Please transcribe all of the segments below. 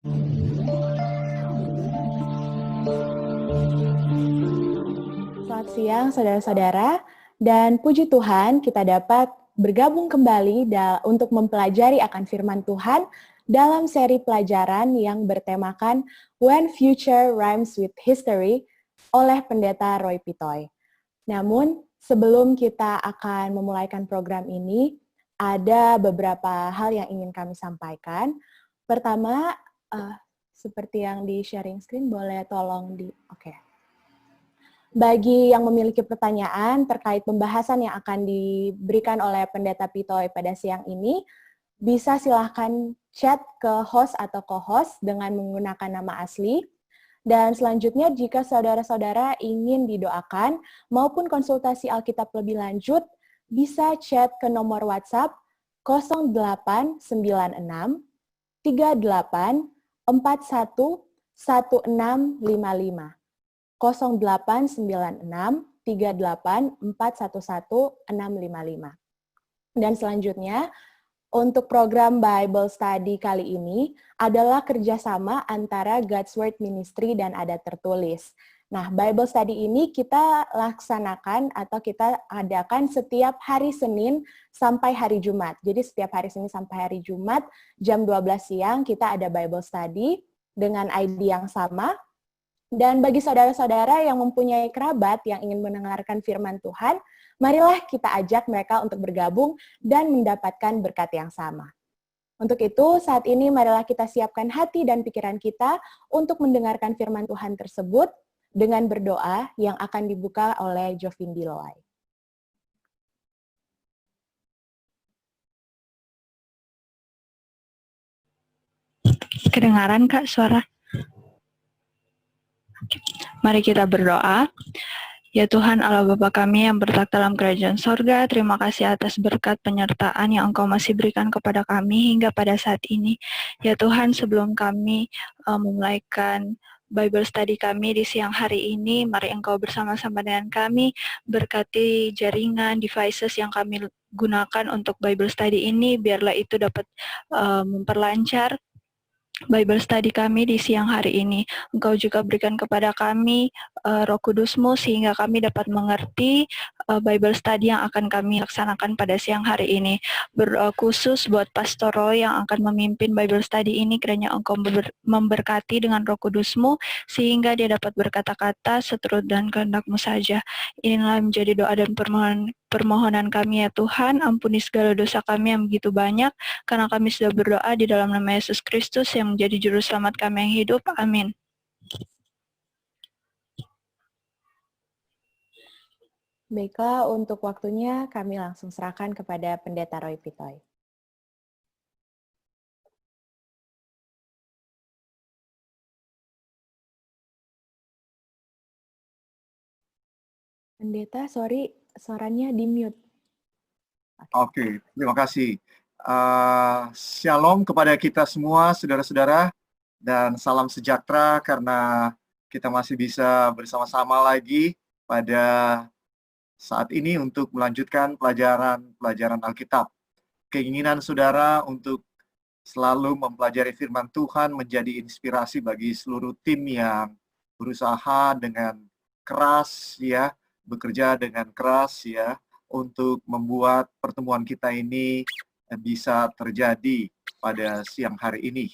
Selamat siang saudara-saudara, dan puji Tuhan kita dapat bergabung kembali untuk mempelajari akan firman Tuhan dalam seri pelajaran yang bertemakan When Future Rhymes with History oleh Pendeta Roy Pitoy. Namun, sebelum kita akan memulaikan program ini, ada beberapa hal yang ingin kami sampaikan. Pertama, seperti yang di sharing screen, boleh tolong Oke. Bagi yang memiliki pertanyaan terkait pembahasan yang akan diberikan oleh Pendeta Pitoy pada siang ini, bisa silahkan chat ke host atau co-host dengan menggunakan nama asli. Dan selanjutnya, jika saudara-saudara ingin didoakan maupun konsultasi Alkitab lebih lanjut, bisa chat ke nomor WhatsApp 0896 38 41 1655. 0896 38 411 655. Dan selanjutnya, untuk program Bible Study kali ini adalah kerjasama antara God's Word Ministry dan Adat Tertulis. Nah, Bible Study ini kita laksanakan atau kita adakan setiap hari Senin sampai hari Jumat. Jadi setiap hari Senin sampai hari Jumat, jam 12 siang kita ada Bible Study dengan ID yang sama. Dan bagi saudara-saudara yang mempunyai kerabat yang ingin mendengarkan firman Tuhan, marilah kita ajak mereka untuk bergabung dan mendapatkan berkat yang sama. Untuk itu, saat ini marilah kita siapkan hati dan pikiran kita untuk mendengarkan firman Tuhan tersebut dengan berdoa yang akan dibuka oleh Jovindi Loai. Kedengaran, Kak, suara? Mari kita berdoa. Ya Tuhan Allah Bapa kami yang bertakhta dalam kerajaan sorga, terima kasih atas berkat penyertaan yang Engkau masih berikan kepada kami hingga pada saat ini. Ya Tuhan, sebelum kami memulaikan Bible study kami di siang hari ini, mari Engkau bersama-sama dengan kami, berkati jaringan, devices yang kami gunakan untuk Bible study ini, biarlah itu dapat memperlancar Bible study kami di siang hari ini. Engkau juga berikan kepada kami Roh Kudus-Mu sehingga kami dapat mengerti Bible study yang akan kami laksanakan pada siang hari ini. Berdoa khusus buat Pastor Roy yang akan memimpin Bible study ini, kiranya Engkau memberkati dengan Roh Kudus-Mu sehingga dia dapat berkata-kata seturut dan kehendak-Mu saja. Inilah menjadi doa dan permohonan kami ya Tuhan. Ampuni segala dosa kami yang begitu banyak, karena kami sudah berdoa di dalam nama Yesus Kristus yang menjadi juru selamat kami yang hidup. Amin. Baiklah, untuk waktunya kami langsung serahkan kepada Pendeta Roy Pitoy. Pendeta, sorry, suaranya di-mute. Oke, terima kasih. Shalom kepada kita semua, saudara-saudara, dan salam sejahtera karena kita masih bisa bersama-sama lagi pada saat ini untuk melanjutkan pelajaran Alkitab. Keinginan saudara untuk selalu mempelajari firman Tuhan menjadi inspirasi bagi seluruh tim yang berusaha dengan keras, ya, bekerja dengan keras, ya, untuk membuat pertemuan kita ini bisa terjadi pada siang hari ini.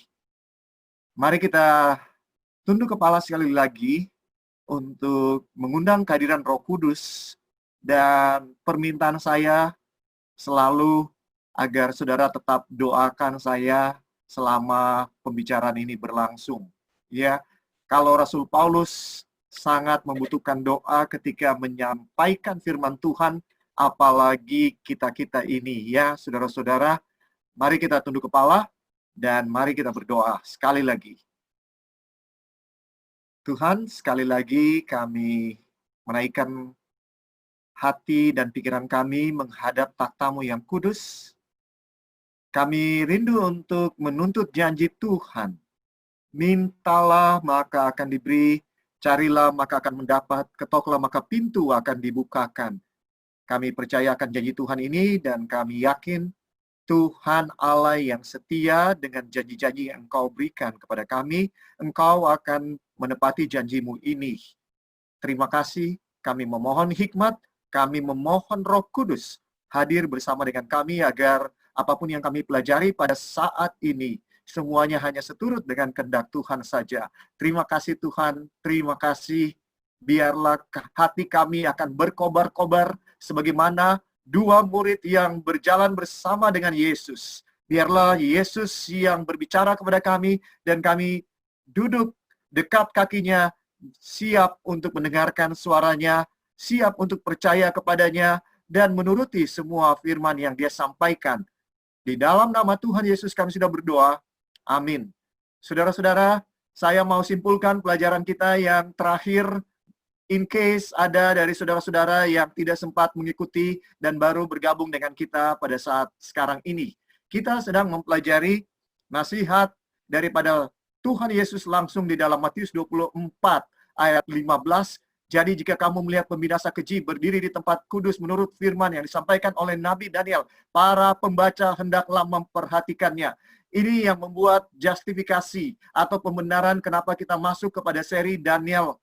Mari kita tunduk kepala sekali lagi untuk mengundang kehadiran Roh Kudus, dan permintaan saya selalu agar saudara tetap doakan saya selama pembicaraan ini berlangsung. Ya, kalau Rasul Paulus sangat membutuhkan doa ketika menyampaikan firman Tuhan, apalagi kita-kita ini, ya, saudara-saudara, mari kita tunduk kepala dan mari kita berdoa sekali lagi. Tuhan, sekali lagi kami menaikkan hati dan pikiran kami menghadap takhta-Mu yang kudus. Kami rindu untuk menuntut janji Tuhan. Mintalah maka akan diberi, carilah maka akan mendapat, ketoklah maka pintu akan dibukakan. Kami percayakan janji Tuhan ini dan kami yakin Tuhan Allah yang setia dengan janji-janji yang Engkau berikan kepada kami, Engkau akan menepati janji-Mu ini. Terima kasih, kami memohon hikmat, kami memohon Roh Kudus hadir bersama dengan kami agar apapun yang kami pelajari pada saat ini, semuanya hanya seturut dengan kehendak Tuhan saja. Terima kasih Tuhan, terima kasih. Biarlah hati kami akan berkobar-kobar sebagaimana dua murid yang berjalan bersama dengan Yesus. Biarlah Yesus yang berbicara kepada kami dan kami duduk dekat kakinya, siap untuk mendengarkan suaranya, siap untuk percaya kepadanya, dan menuruti semua firman yang Dia sampaikan. Di dalam nama Tuhan Yesus kami sudah berdoa. Amin. Saudara-saudara, saya mau simpulkan pelajaran kita yang terakhir. In case ada dari saudara-saudara yang tidak sempat mengikuti dan baru bergabung dengan kita pada saat sekarang ini. Kita sedang mempelajari nasihat daripada Tuhan Yesus langsung di dalam Matius 24 ayat 15. Jadi jika kamu melihat pembinasa keji berdiri di tempat kudus menurut firman yang disampaikan oleh Nabi Daniel, para pembaca hendaklah memperhatikannya. Ini yang membuat justifikasi atau pembenaran kenapa kita masuk kepada seri Daniel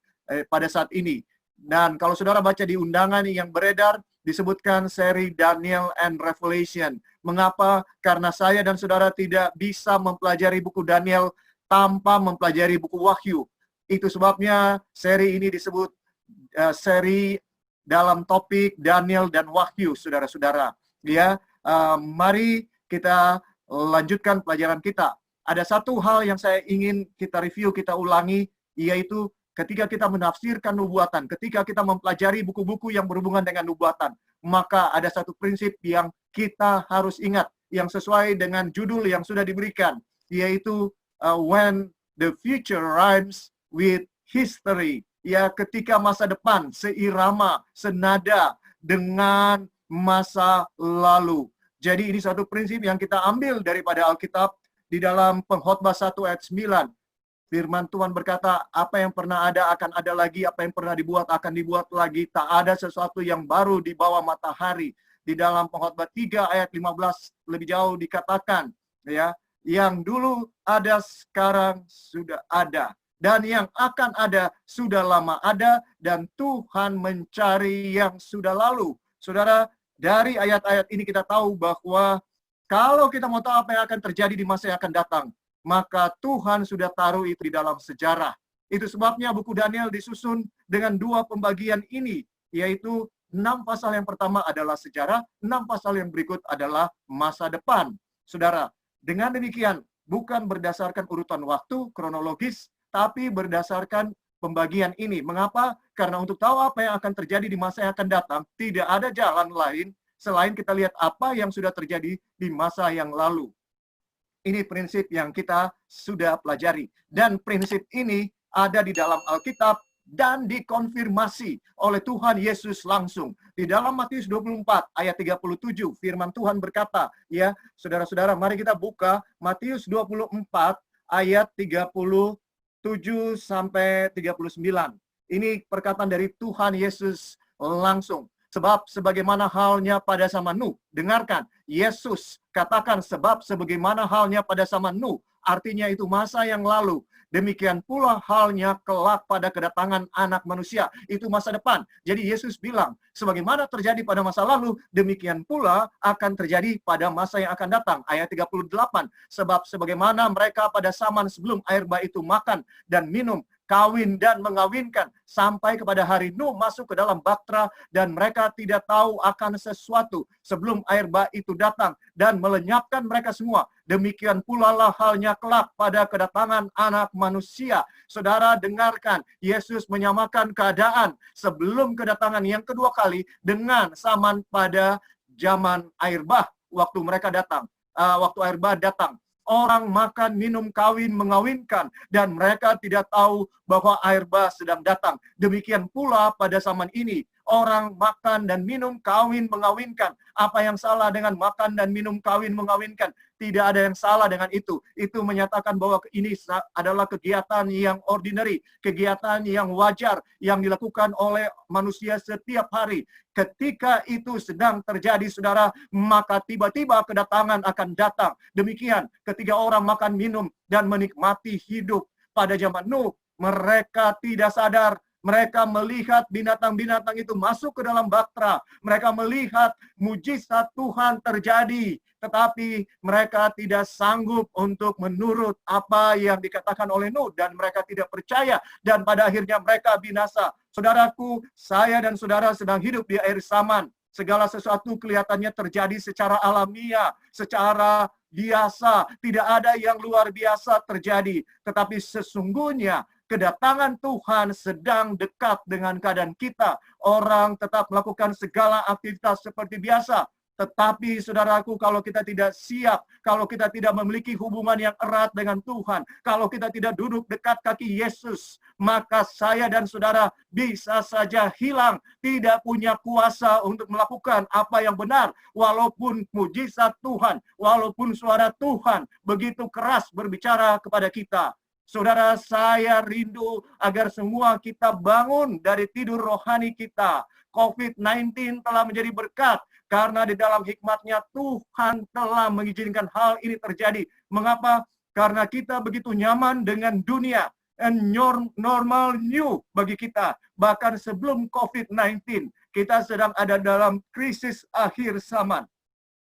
pada saat ini. Dan kalau saudara baca di undangan yang beredar, disebutkan seri Daniel and Revelation. Mengapa? Karena saya dan saudara tidak bisa mempelajari buku Daniel tanpa mempelajari buku Wahyu. Itu sebabnya seri ini disebut seri dalam topik Daniel dan Wahyu, saudara-saudara. Ya, mari kita lanjutkan pelajaran kita. Ada satu hal yang saya ingin kita review, kita ulangi, yaitu ketika kita menafsirkan nubuatan, ketika kita mempelajari buku-buku yang berhubungan dengan nubuatan, maka ada satu prinsip yang kita harus ingat, yang sesuai dengan judul yang sudah diberikan, yaitu when the future rhymes with history. Ya, ketika masa depan seirama, senada dengan masa lalu. Jadi ini satu prinsip yang kita ambil daripada Alkitab di dalam Pengkhotbah 1 ayat 9. Firman Tuhan berkata, apa yang pernah ada akan ada lagi, apa yang pernah dibuat akan dibuat lagi. Tak ada sesuatu yang baru di bawah matahari. Di dalam Pengkhotbah 3 ayat 15 lebih jauh dikatakan, ya, yang dulu ada sekarang sudah ada. Dan yang akan ada sudah lama ada, dan Tuhan mencari yang sudah lalu. Saudara, dari ayat-ayat ini kita tahu bahwa kalau kita mau tahu apa yang akan terjadi di masa yang akan datang, maka Tuhan sudah taruh itu di dalam sejarah. Itu sebabnya buku Daniel disusun dengan dua pembagian ini, yaitu 6 pasal yang pertama adalah sejarah, 6 pasal yang berikut adalah masa depan. Saudara, dengan demikian, bukan berdasarkan urutan waktu, kronologis, tapi berdasarkan pembagian ini. Mengapa? Karena untuk tahu apa yang akan terjadi di masa yang akan datang, tidak ada jalan lain selain kita lihat apa yang sudah terjadi di masa yang lalu. Ini prinsip yang kita sudah pelajari. Dan prinsip ini ada di dalam Alkitab dan dikonfirmasi oleh Tuhan Yesus langsung. Di dalam Matius 24 ayat 37, firman Tuhan berkata, ya, saudara-saudara, mari kita buka Matius 24 ayat 37 sampai 39. Ini perkataan dari Tuhan Yesus langsung. Sebab sebagaimana halnya pada zaman Nuh. Dengarkan, Yesus katakan sebab sebagaimana halnya pada zaman Nuh. Artinya itu masa yang lalu. Demikian pula halnya kelak pada kedatangan anak manusia. Itu masa depan. Jadi Yesus bilang, sebagaimana terjadi pada masa lalu, demikian pula akan terjadi pada masa yang akan datang. Ayat 38. Sebab sebagaimana mereka pada zaman sebelum air bah itu makan dan minum, kawin dan mengawinkan, sampai kepada hari Nuh masuk ke dalam bahtera, dan mereka tidak tahu akan sesuatu sebelum air bah itu datang dan melenyapkan mereka semua. Demikian pula lah halnya kelak pada kedatangan anak manusia. Saudara dengarkan, Yesus menyamakan keadaan sebelum kedatangan yang kedua kali dengan zaman pada zaman air bah, waktu mereka datang, waktu air bah datang. Orang makan, minum, kawin, mengawinkan, dan mereka tidak tahu bahwa air bah sedang datang. Demikian pula pada zaman ini, Orang makan dan minum, kawin mengawinkan. Apa yang salah dengan makan dan minum, kawin mengawinkan? Tidak ada yang salah dengan itu. Itu menyatakan bahwa ini adalah kegiatan yang ordinary, kegiatan yang wajar, yang dilakukan oleh manusia setiap hari. Ketika itu sedang terjadi, saudara, maka tiba-tiba kedatangan akan datang. Demikian ketika orang makan, minum, dan menikmati hidup pada zaman Nuh, mereka tidak sadar. Mereka melihat binatang-binatang itu masuk ke dalam bahtera. Mereka melihat mujizat Tuhan terjadi. Tetapi mereka tidak sanggup untuk menurut apa yang dikatakan oleh Nuh. Dan mereka tidak percaya. Dan pada akhirnya mereka binasa. Saudaraku, saya dan saudara sedang hidup di akhir zaman. Segala sesuatu kelihatannya terjadi secara alamiah, secara biasa. Tidak ada yang luar biasa terjadi. Tetapi sesungguhnya kedatangan Tuhan sedang dekat dengan keadaan kita. Orang tetap melakukan segala aktivitas seperti biasa. Tetapi saudaraku, kalau kita tidak siap, kalau kita tidak memiliki hubungan yang erat dengan Tuhan, kalau kita tidak duduk dekat kaki Yesus, maka saya dan saudara bisa saja hilang, tidak punya kuasa untuk melakukan apa yang benar. Walaupun mujizat Tuhan, walaupun suara Tuhan begitu keras berbicara kepada kita. Saudara, saya rindu agar semua kita bangun dari tidur rohani kita. COVID-19 telah menjadi berkat karena di dalam hikmatnya Tuhan telah mengizinkan hal ini terjadi. Mengapa? Karena kita begitu nyaman dengan dunia. And normal new bagi kita. Bahkan sebelum COVID-19, kita sedang ada dalam krisis akhir zaman.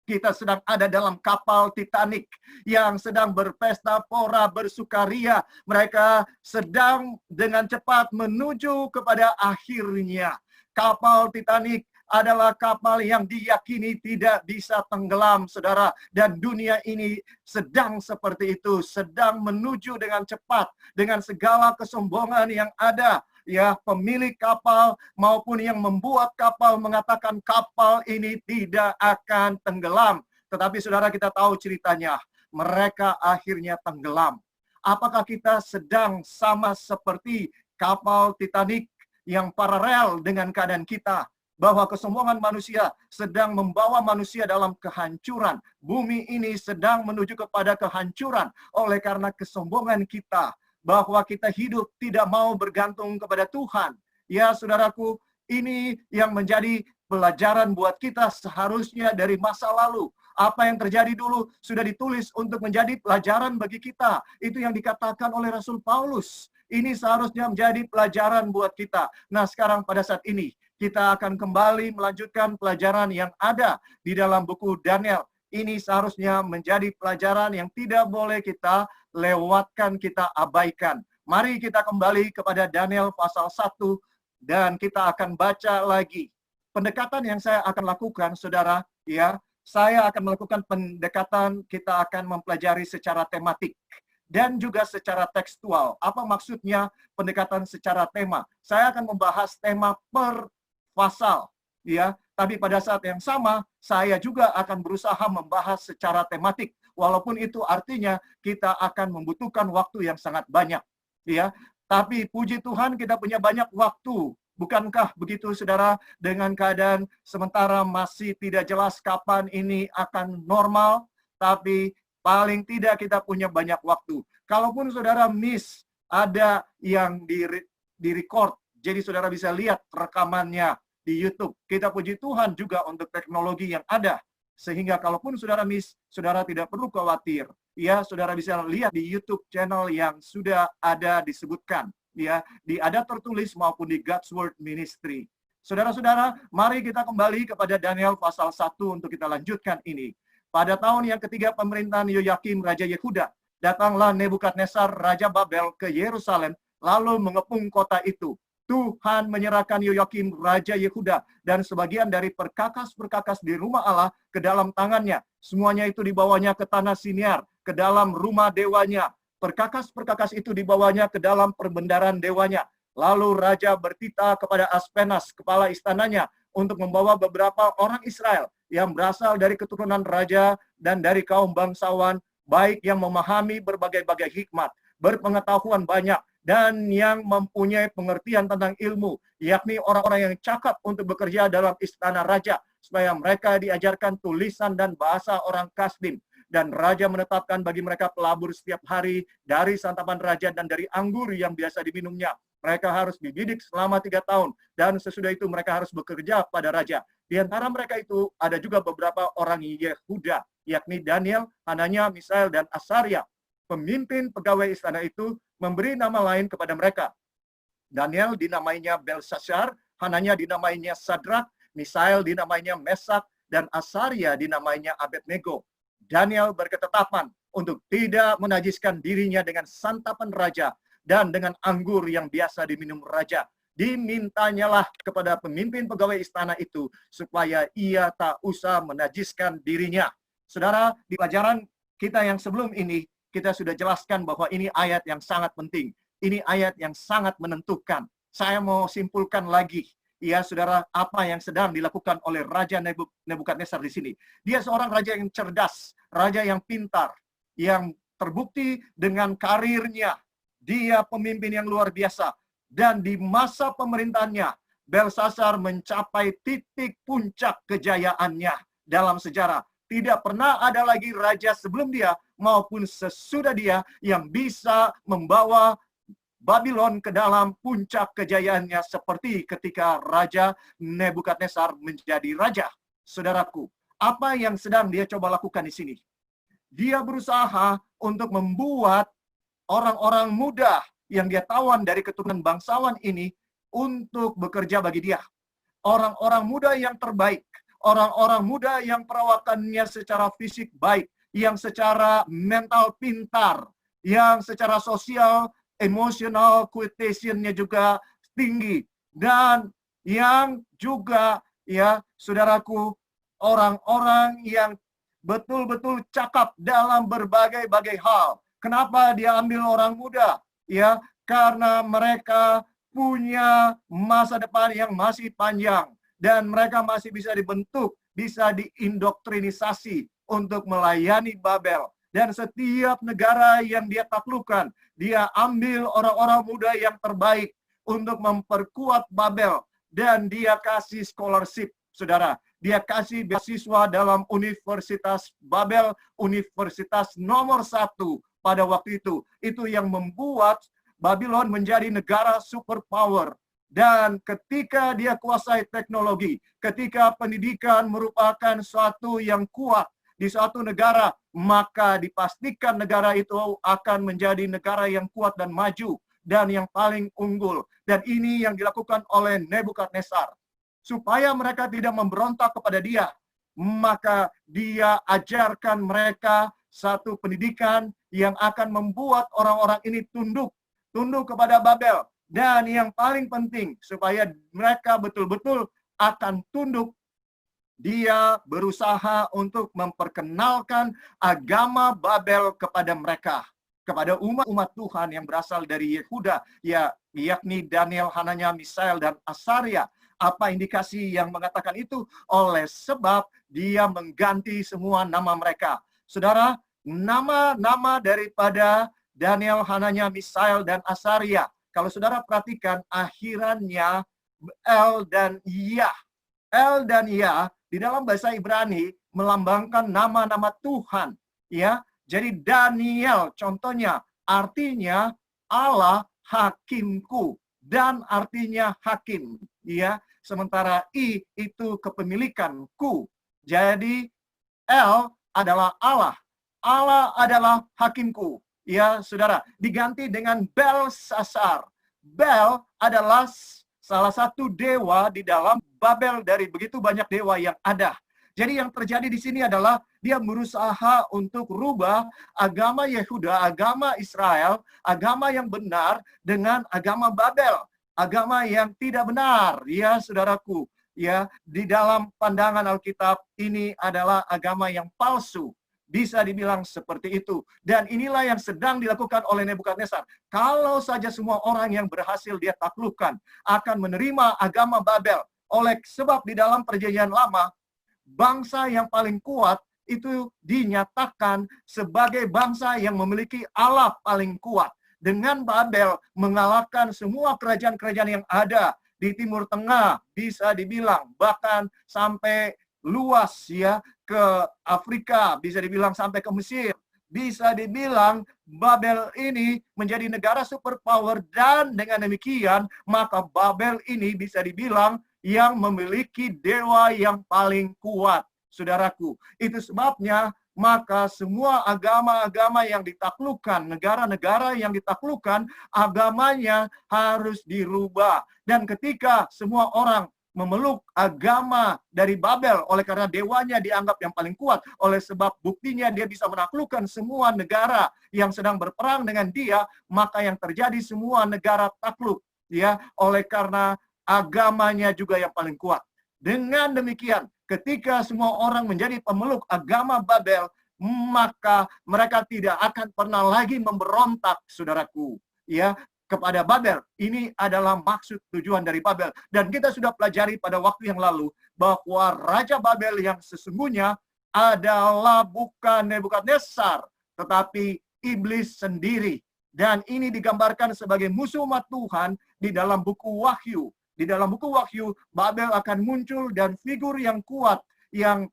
Kita sedang ada dalam kapal Titanic yang sedang berpesta pora, bersukaria. Mereka sedang dengan cepat menuju kepada akhirnya. Kapal Titanic adalah kapal yang diyakini tidak bisa tenggelam, saudara. Dan dunia ini sedang seperti itu, sedang menuju dengan cepat, dengan segala kesombongan yang ada. Ya, pemilik kapal maupun yang membuat kapal mengatakan kapal ini tidak akan tenggelam. Tetapi saudara, kita tahu ceritanya. Mereka akhirnya tenggelam. Apakah kita sedang sama seperti kapal Titanic yang paralel dengan keadaan kita? Bahwa kesombongan manusia sedang membawa manusia dalam kehancuran. Bumi ini sedang menuju kepada kehancuran oleh karena kesombongan kita. Bahwa kita hidup tidak mau bergantung kepada Tuhan. Ya, saudaraku, ini yang menjadi pelajaran buat kita seharusnya dari masa lalu. Apa yang terjadi dulu sudah ditulis untuk menjadi pelajaran bagi kita. Itu yang dikatakan oleh Rasul Paulus. Ini seharusnya menjadi pelajaran buat kita. Nah, sekarang pada saat ini, kita akan kembali melanjutkan pelajaran yang ada di dalam buku Daniel. Ini seharusnya menjadi pelajaran yang tidak boleh kita lewatkan, kita abaikan. Mari kita kembali kepada Daniel pasal 1 dan kita akan baca lagi. Pendekatan yang saya akan lakukan, saudara, ya, saya akan melakukan pendekatan, kita akan mempelajari secara tematik dan juga secara tekstual. Apa maksudnya pendekatan secara tema? Saya akan membahas tema per pasal, ya. Tapi pada saat yang sama, saya juga akan berusaha membahas secara tematik. Walaupun itu artinya kita akan membutuhkan waktu yang sangat banyak. Ya. Tapi puji Tuhan kita punya banyak waktu. Bukankah begitu, saudara? Dengan keadaan sementara masih tidak jelas kapan ini akan normal. Tapi paling tidak kita punya banyak waktu. Kalaupun saudara miss, ada yang di-record. Jadi saudara bisa lihat rekamannya di YouTube. Kita puji Tuhan juga untuk teknologi yang ada. Sehingga kalaupun saudara miss, saudara tidak perlu khawatir. Ya, saudara bisa lihat di YouTube channel yang sudah ada disebutkan. Ya, ada tertulis maupun di God's Word Ministry. Saudara-saudara, mari kita kembali kepada Daniel pasal 1 untuk kita lanjutkan ini. Pada tahun yang ketiga pemerintahan Yoyakim Raja Yehuda, datanglah Nebukadnezar Raja Babel ke Yerusalem, lalu mengepung kota itu. Tuhan menyerahkan Yoyakim Raja Yehuda dan sebagian dari perkakas-perkakas di rumah Allah ke dalam tangannya. Semuanya itu dibawanya ke tanah Siniar, ke dalam rumah dewanya. Perkakas-perkakas itu dibawanya ke dalam perbendaharaan dewanya. Lalu Raja bertitah kepada Aspenas, kepala istananya, untuk membawa beberapa orang Israel yang berasal dari keturunan raja dan dari kaum bangsawan, baik yang memahami berbagai-bagai hikmat, berpengetahuan banyak, dan yang mempunyai pengertian tentang ilmu, yakni orang-orang yang cakap untuk bekerja dalam istana raja, supaya mereka diajarkan tulisan dan bahasa orang Kasdim. Dan raja menetapkan bagi mereka pelabur setiap hari dari santapan raja dan dari anggur yang biasa diminumnya. Mereka harus dididik selama 3 tahun, dan sesudah itu mereka harus bekerja pada raja. Di antara mereka itu ada juga beberapa orang Yehuda, yakni Daniel, Hananya, Misael, dan Asaria. Pemimpin pegawai istana itu memberi nama lain kepada mereka. Daniel dinamainya Belshazzar, Hananya dinamainya Sadrak, Misael dinamainya Mesak, dan Asaria dinamainya Abednego. Daniel berketetapan untuk tidak menajiskan dirinya dengan santapan raja dan dengan anggur yang biasa diminum raja. Dimintanyalah kepada pemimpin pegawai istana itu supaya ia tak usah menajiskan dirinya. Saudara, di pelajaran kita yang sebelum ini, kita sudah jelaskan bahwa ini ayat yang sangat penting. Ini ayat yang sangat menentukan. Saya mau simpulkan lagi. Ya, saudara, apa yang sedang dilakukan oleh Raja Nebukadnezar di sini. Dia seorang raja yang cerdas, raja yang pintar, yang terbukti dengan karirnya. Dia pemimpin yang luar biasa. Dan di masa pemerintahannya, Belshazzar mencapai titik puncak kejayaannya dalam sejarah. Tidak pernah ada lagi raja sebelum dia maupun sesudah dia yang bisa membawa Babylon ke dalam puncak kejayaannya seperti ketika Raja Nebukadnezar menjadi raja. Saudaraku, apa yang sedang dia coba lakukan di sini? Dia berusaha untuk membuat orang-orang muda yang dia tawan dari keturunan bangsawan ini untuk bekerja bagi dia. Orang-orang muda yang terbaik, orang-orang muda yang perawakannya secara fisik baik, yang secara mental pintar, yang secara sosial emotional quotation-nya juga tinggi, dan yang juga ya saudaraku orang-orang yang betul-betul cakap dalam berbagai-bagai hal. Kenapa dia ambil orang muda? Ya, karena mereka punya masa depan yang masih panjang dan mereka masih bisa dibentuk, bisa diindoktrinisasi untuk melayani Babel. Dan setiap negara yang dia taklukkan, dia ambil orang-orang muda yang terbaik untuk memperkuat Babel. Dan dia kasih scholarship, saudara. Dia kasih beasiswa dalam Universitas Babel, universitas nomor 1 pada waktu itu. Itu yang membuat Babylon menjadi negara superpower. Dan ketika dia kuasai teknologi, ketika pendidikan merupakan suatu yang kuat di suatu negara, maka dipastikan negara itu akan menjadi negara yang kuat dan maju dan yang paling unggul. Dan ini yang dilakukan oleh Nebukadnezar. Supaya mereka tidak memberontak kepada dia, maka dia ajarkan mereka satu pendidikan yang akan membuat orang-orang ini tunduk kepada Babel. Dan yang paling penting, supaya mereka betul-betul akan tunduk, dia berusaha untuk memperkenalkan agama Babel kepada mereka, kepada umat-umat Tuhan yang berasal dari Yehuda, yakni Daniel, Hananya, Misael, dan Asaria. Apa indikasi yang mengatakan itu? Oleh sebab dia mengganti semua nama mereka. Saudara, nama-nama daripada Daniel, Hananya, Misael, dan Asaria, kalau saudara perhatikan akhirannya El dan Yah. El dan Yah di dalam bahasa Ibrani melambangkan nama-nama Tuhan, ya. Jadi Daniel contohnya artinya Allah hakimku, dan artinya hakim, ya. Sementara I itu kepemilikanku. Jadi El adalah Allah. Allah adalah hakimku. Ya, saudara, diganti dengan Belshazzar. Bel adalah salah satu dewa di dalam Babel dari begitu banyak dewa yang ada. Jadi yang terjadi di sini adalah dia berusaha untuk rubah agama Yehuda, agama Israel, agama yang benar dengan agama Babel, agama yang tidak benar. Ya, saudaraku, ya, di dalam pandangan Alkitab ini adalah agama yang palsu. Bisa dibilang seperti itu. Dan inilah yang sedang dilakukan oleh Nebukadnezar. Kalau saja semua orang yang berhasil dia taklukkan akan menerima agama Babel. Oleh sebab di dalam perjanjian lama, bangsa yang paling kuat itu dinyatakan sebagai bangsa yang memiliki Allah paling kuat. dengan Babel mengalahkan semua kerajaan-kerajaan yang ada di Timur Tengah, bisa dibilang bahkan sampai luas ya ke Afrika, bisa dibilang sampai ke Mesir. Bisa dibilang Babel ini menjadi negara superpower, dan dengan demikian maka Babel ini bisa dibilang yang memiliki dewa yang paling kuat. Saudaraku, itu sebabnya maka semua agama-agama yang ditaklukkan, negara-negara yang ditaklukkan, agamanya harus dirubah. Dan ketika semua orang memeluk agama dari Babel oleh karena dewanya dianggap yang paling kuat, oleh sebab buktinya dia bisa menaklukkan semua negara yang sedang berperang dengan dia, maka yang terjadi semua negara takluk ya oleh karena agamanya juga yang paling kuat. Dengan demikian, ketika semua orang menjadi pemeluk agama Babel, maka mereka tidak akan pernah lagi memberontak, saudaraku, ya, kepada Babel. Ini adalah maksud tujuan dari Babel. Dan kita sudah pelajari pada waktu yang lalu bahwa Raja Babel yang sesungguhnya adalah bukan Nebukadnezar, tetapi iblis sendiri. Dan ini digambarkan sebagai musuh umat Tuhan di dalam buku Wahyu. Di dalam buku Wahyu, Babel akan muncul dan figur yang kuat, yang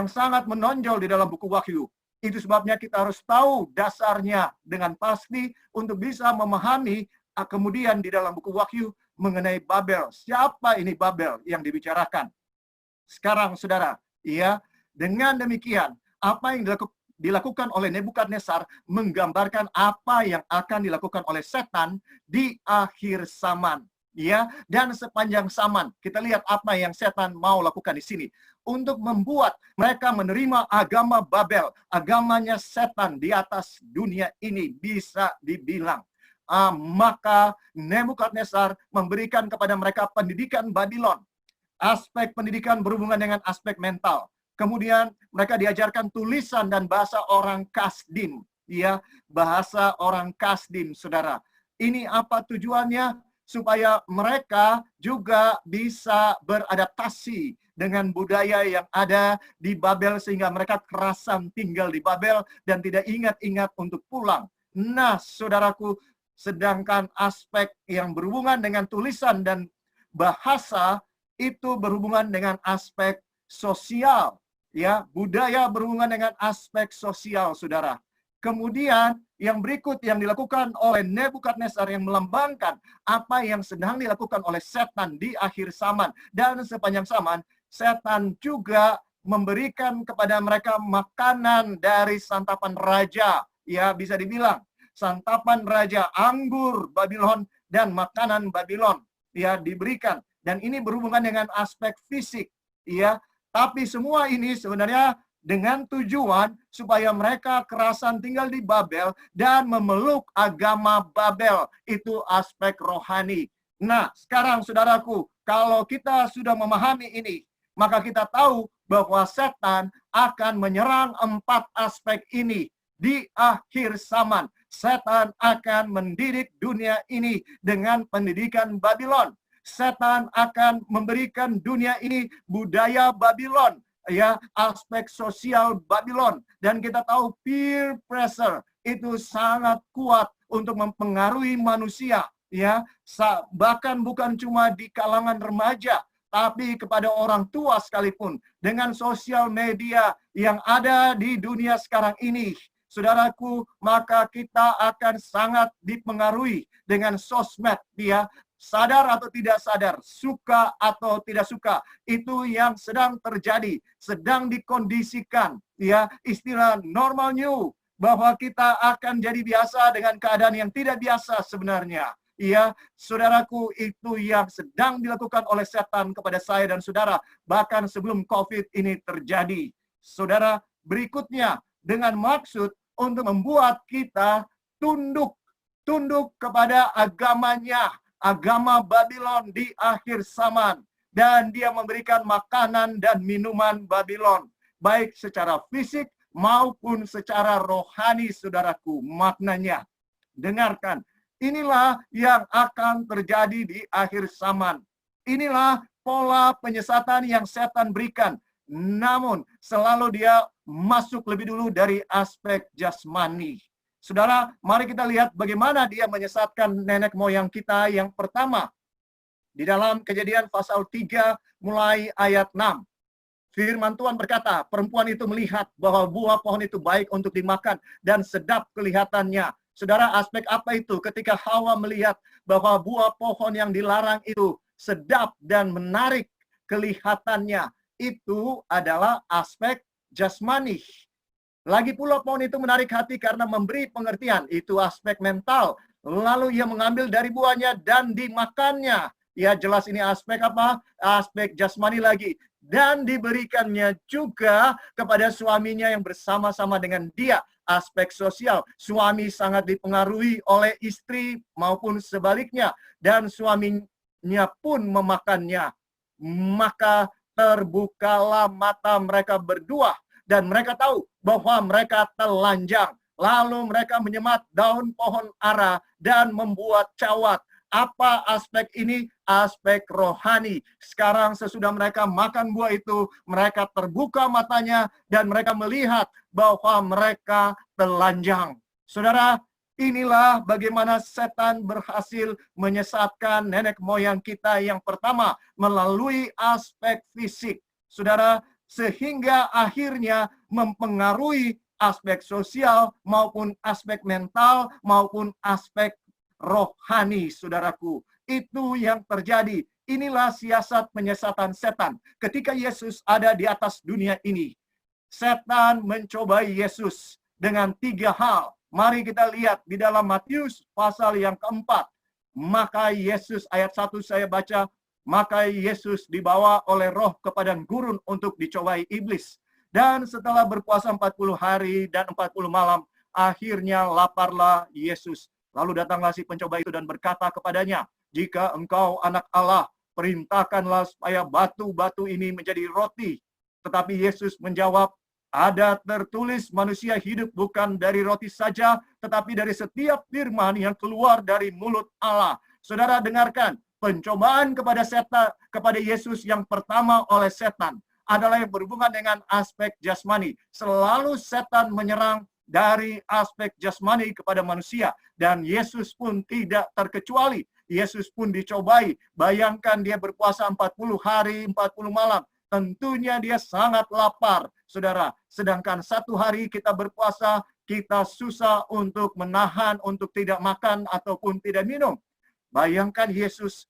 sangat menonjol di dalam buku Wahyu. Itu sebabnya kita harus tahu dasarnya dengan pasti untuk bisa memahami kemudian di dalam buku Wahyu mengenai Babel. Siapa ini Babel yang dibicarakan? Sekarang saudara, ya, dengan demikian apa yang dilakukan oleh Nebukadnezar menggambarkan apa yang akan dilakukan oleh setan di akhir zaman. Ya, dan sepanjang zaman kita lihat apa yang setan mau lakukan di sini untuk membuat mereka menerima agama Babel, agamanya setan di atas dunia ini, bisa dibilang. Maka Nebukadnezar memberikan kepada mereka pendidikan Babylon. Aspek pendidikan berhubungan dengan aspek mental. Kemudian mereka diajarkan tulisan dan bahasa orang Kasdim, ya, bahasa orang Kasdim, saudara. Ini apa tujuannya? Supaya mereka juga bisa beradaptasi dengan budaya yang ada di Babel, sehingga mereka kerasan tinggal di Babel dan tidak ingat-ingat untuk pulang. Nah, saudaraku, sedangkan aspek yang berhubungan dengan tulisan dan bahasa itu berhubungan dengan aspek sosial, ya, budaya berhubungan dengan aspek sosial, saudara. Kemudian yang berikut yang dilakukan oleh Nebukadnezar yang melambangkan apa yang sedang dilakukan oleh setan di akhir zaman dan sepanjang zaman, setan juga memberikan kepada mereka makanan dari santapan raja, ya, bisa dibilang santapan raja, anggur Babylon dan makanan Babylon, ya, diberikan. Dan ini berhubungan dengan aspek fisik, ya. Tapi semua ini sebenarnya dengan tujuan supaya mereka kerasan tinggal di Babel dan memeluk agama Babel. Itu aspek rohani. Nah, sekarang saudaraku, kalau kita sudah memahami ini, maka kita tahu bahwa setan akan menyerang 4 aspek ini di akhir zaman. Setan akan mendidik dunia ini dengan pendidikan Babylon. Setan akan memberikan dunia ini budaya Babylon, ya, aspek sosial Babylon. Dan kita tahu peer pressure itu sangat kuat untuk mempengaruhi manusia, ya, bahkan bukan cuma di kalangan remaja, tapi kepada orang tua sekalipun. Dengan sosial media yang ada di dunia sekarang ini, saudaraku, maka kita akan sangat dipengaruhi dengan sosmed, ya. Sadar atau tidak sadar, suka atau tidak suka, itu yang sedang terjadi, sedang dikondisikan, ya, istilah normal new, bahwa kita akan jadi biasa dengan keadaan yang tidak biasa sebenarnya. Ya, saudaraku, itu yang sedang dilakukan oleh setan kepada saya dan saudara, bahkan sebelum COVID ini terjadi. Saudara, berikutnya dengan maksud untuk membuat kita tunduk kepada agamanya, agama Babylon di akhir zaman, dan dia memberikan makanan dan minuman Babylon, baik secara fisik maupun secara rohani, saudaraku. Maknanya, dengarkan, inilah yang akan terjadi di akhir zaman. Inilah pola penyesatan yang setan berikan, namun selalu dia masuk lebih dulu dari aspek jasmani. Saudara, mari kita lihat bagaimana dia menyesatkan nenek moyang kita yang pertama. Di dalam Kejadian pasal 3 mulai ayat 6. Firman Tuhan berkata, perempuan itu melihat bahwa buah pohon itu baik untuk dimakan dan sedap kelihatannya. Saudara, aspek apa itu? Ketika Hawa melihat bahwa buah pohon yang dilarang itu sedap dan menarik kelihatannya, itu adalah aspek jasmani. Lagi pula pohon itu menarik hati karena memberi pengertian, itu aspek mental. Lalu ia mengambil dari buahnya dan dimakannya. Ya, jelas ini aspek apa? Aspek jasmani lagi. Dan diberikannya juga kepada suaminya yang bersama-sama dengan dia. Aspek sosial. Suami sangat dipengaruhi oleh istri maupun sebaliknya. Dan suaminya pun memakannya. Maka terbukalah mata mereka berdua. Dan mereka tahu bahwa mereka telanjang. Lalu mereka menyemat daun pohon ara dan membuat cawat. Apa aspek ini? Aspek rohani. Sekarang sesudah mereka makan buah itu, mereka terbuka matanya dan mereka melihat bahwa mereka telanjang. Saudara, inilah bagaimana setan berhasil menyesatkan nenek moyang kita yang pertama melalui aspek fisik. Saudara, sehingga akhirnya mempengaruhi aspek sosial maupun aspek mental maupun aspek rohani, saudaraku. Itu yang terjadi. Inilah siasat penyesatan setan. Ketika Yesus ada di atas dunia ini, setan mencobai Yesus dengan 3 hal. Mari kita lihat di dalam Matius pasal yang keempat. Maka Yesus, ayat 1 saya baca, maka Yesus dibawa oleh roh ke padang gurun untuk dicobai iblis. Dan setelah berpuasa 40 hari dan 40 malam, akhirnya laparlah Yesus. Lalu datanglah si pencoba itu dan berkata kepadanya, jika engkau anak Allah, perintahkanlah supaya batu-batu ini menjadi roti. Tetapi Yesus menjawab, ada tertulis manusia hidup bukan dari roti saja, tetapi dari setiap firman yang keluar dari mulut Allah. Saudara dengarkan, pencobaan kepada setan, kepada Yesus yang pertama oleh setan adalah yang berhubungan dengan aspek jasmani. Selalu setan menyerang dari aspek jasmani kepada manusia. Dan Yesus pun tidak terkecuali. Yesus pun dicobai. Bayangkan dia berpuasa 40 hari, 40 malam. Tentunya dia sangat lapar, saudara. Sedangkan 1 hari kita berpuasa, kita susah untuk menahan, untuk tidak makan ataupun tidak minum. Bayangkan Yesus,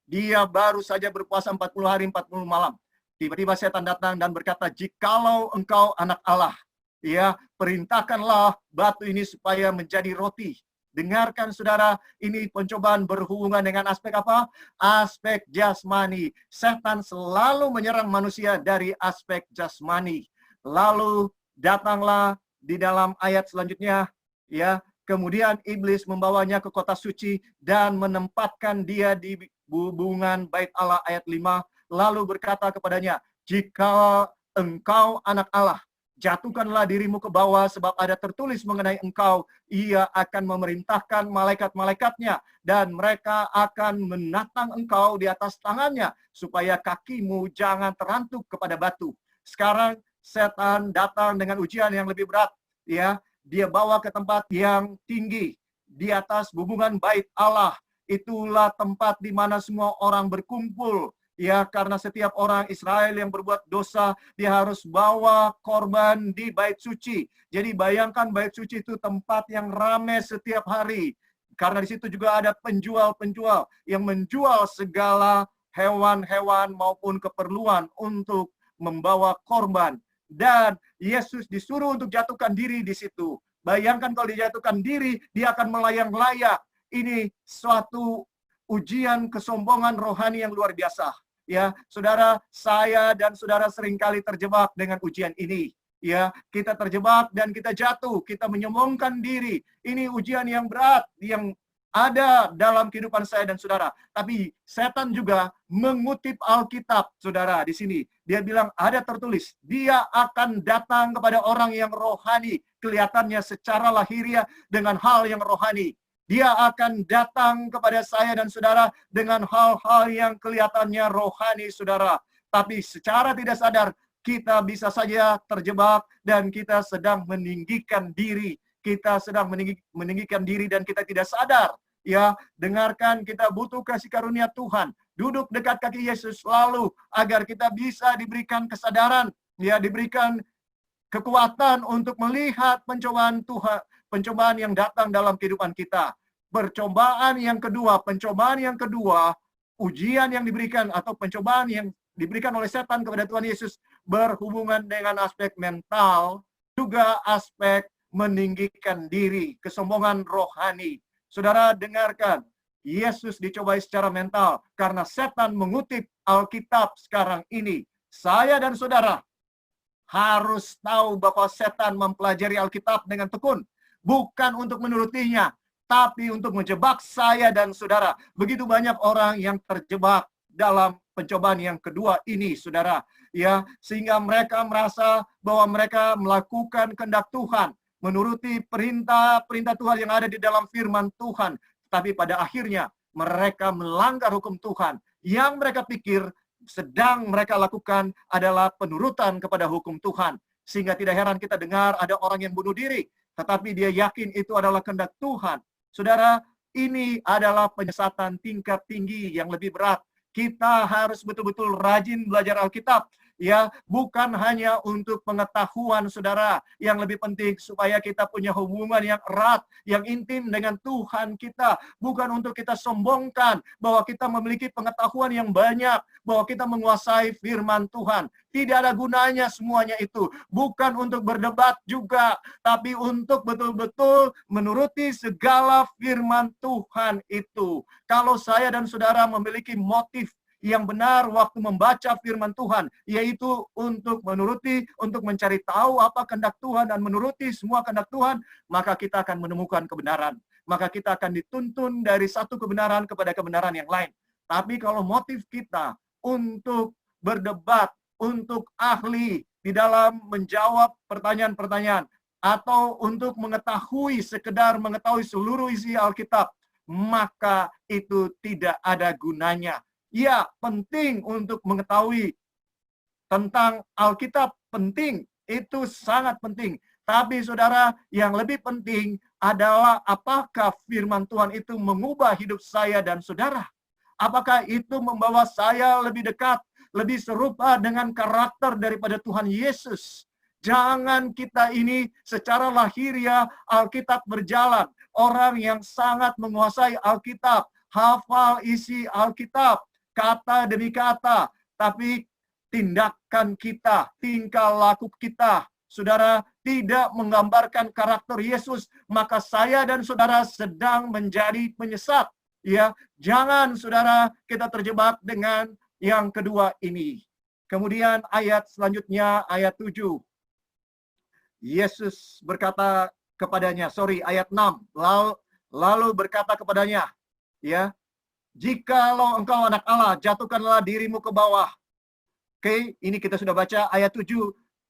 dia baru saja berpuasa 40 hari, 40 malam. Tiba-tiba setan datang dan berkata, jikalau engkau anak Allah, ya, perintahkanlah batu ini supaya menjadi roti. Dengarkan saudara, ini pencobaan berhubungan dengan aspek apa? Aspek jasmani. Setan selalu menyerang manusia dari aspek jasmani. Lalu datanglah di dalam ayat selanjutnya, ya, kemudian iblis membawanya ke kota suci dan menempatkan dia di hubungan bait Allah, ayat 5, lalu berkata kepadanya, jika engkau anak Allah, jatuhkanlah dirimu ke bawah, sebab ada tertulis mengenai engkau, ia akan memerintahkan malaikat-malaikatnya, dan mereka akan menatang engkau di atas tangannya, supaya kakimu jangan terantuk kepada batu. Sekarang setan datang dengan ujian yang lebih berat, ya. Dia bawa ke tempat yang tinggi, di atas hubungan bait Allah. Itulah tempat di mana semua orang berkumpul. Ya, karena setiap orang Israel yang berbuat dosa, dia harus bawa korban di bait suci. Jadi bayangkan bait suci itu tempat yang ramai setiap hari. Karena di situ juga ada penjual-penjual yang menjual segala hewan-hewan maupun keperluan untuk membawa korban. Dan Yesus disuruh untuk jatuhkan diri di situ. Bayangkan kalau dijatuhkan diri, dia akan melayang-layang. Ini suatu ujian kesombongan rohani yang luar biasa. Ya, saudara, saya dan saudara seringkali terjebak dengan ujian ini. Ya, kita terjebak dan kita jatuh, kita menyombongkan diri. Ini ujian yang berat yang ada dalam kehidupan saya dan saudara. Tapi setan juga mengutip Alkitab, saudara, di sini. Dia bilang ada tertulis, dia akan datang kepada orang yang rohani, kelihatannya secara lahiriah dengan hal yang rohani. Dia akan datang kepada saya dan saudara dengan hal-hal yang kelihatannya rohani, saudara. Tapi secara tidak sadar, kita bisa saja terjebak dan kita sedang meninggikan diri. kita sedang meninggikan diri dan kita tidak sadar. Ya, dengarkan, kita butuh kasih karunia Tuhan. Duduk dekat kaki Yesus selalu agar kita bisa diberikan kesadaran, ya, diberikan kekuatan untuk melihat pencobaan Tuhan, pencobaan yang datang dalam kehidupan kita. Pencobaan yang kedua, ujian yang diberikan atau pencobaan yang diberikan oleh setan kepada Tuhan Yesus berhubungan dengan aspek mental, juga aspek meninggikan diri, kesombongan rohani. Saudara dengarkan, Yesus dicobai secara mental karena setan mengutip Alkitab sekarang ini. Saya dan saudara harus tahu bahwa setan mempelajari Alkitab dengan tekun, bukan untuk menurutinya, tapi untuk menjebak saya dan saudara. Begitu banyak orang yang terjebak dalam pencobaan yang kedua ini, saudara, ya, sehingga mereka merasa bahwa mereka melakukan kehendak Tuhan, menuruti perintah Tuhan yang ada di dalam firman Tuhan, tapi pada akhirnya mereka melanggar hukum Tuhan. Yang mereka pikir sedang mereka lakukan adalah penurutan kepada hukum Tuhan. Sehingga tidak heran kita dengar ada orang yang bunuh diri, tetapi dia yakin itu adalah kehendak Tuhan. Saudara, ini adalah penyesatan tingkat tinggi yang lebih berat. Kita harus betul-betul rajin belajar Alkitab. Ya, bukan hanya untuk pengetahuan, saudara, yang lebih penting supaya kita punya hubungan yang erat, yang intim dengan Tuhan kita, bukan untuk kita sombongkan bahwa kita memiliki pengetahuan yang banyak, bahwa kita menguasai firman Tuhan. Tidak ada gunanya semuanya itu, bukan untuk berdebat juga, tapi untuk betul-betul menuruti segala firman Tuhan itu. Kalau saya dan saudara memiliki motif yang benar waktu membaca firman Tuhan, yaitu untuk menuruti, untuk mencari tahu apa kehendak Tuhan dan menuruti semua kehendak Tuhan, maka kita akan menemukan kebenaran. Maka kita akan dituntun dari satu kebenaran kepada kebenaran yang lain. Tapi kalau motif kita untuk berdebat, untuk ahli di dalam menjawab pertanyaan-pertanyaan, atau untuk mengetahui, sekedar mengetahui seluruh isi Alkitab, maka itu tidak ada gunanya. Ya, penting untuk mengetahui tentang Alkitab, penting, itu sangat penting. Tapi saudara, yang lebih penting adalah apakah firman Tuhan itu mengubah hidup saya dan saudara? Apakah itu membawa saya lebih dekat, lebih serupa dengan karakter daripada Tuhan Yesus? Jangan kita ini secara lahiriah Alkitab berjalan. Orang yang sangat menguasai Alkitab, hafal isi Alkitab, kata demi kata, tapi tindakan kita, tingkah laku kita, saudara, tidak menggambarkan karakter Yesus, maka saya dan saudara sedang menjadi penyesat. Ya, jangan saudara kita terjebak dengan yang kedua ini. Kemudian ayat selanjutnya, ayat 7. Yesus berkata kepadanya, ayat 6, lalu berkata kepadanya, ya, jikalau engkau anak Allah, jatuhkanlah dirimu ke bawah. Oke, ini kita sudah baca ayat 7.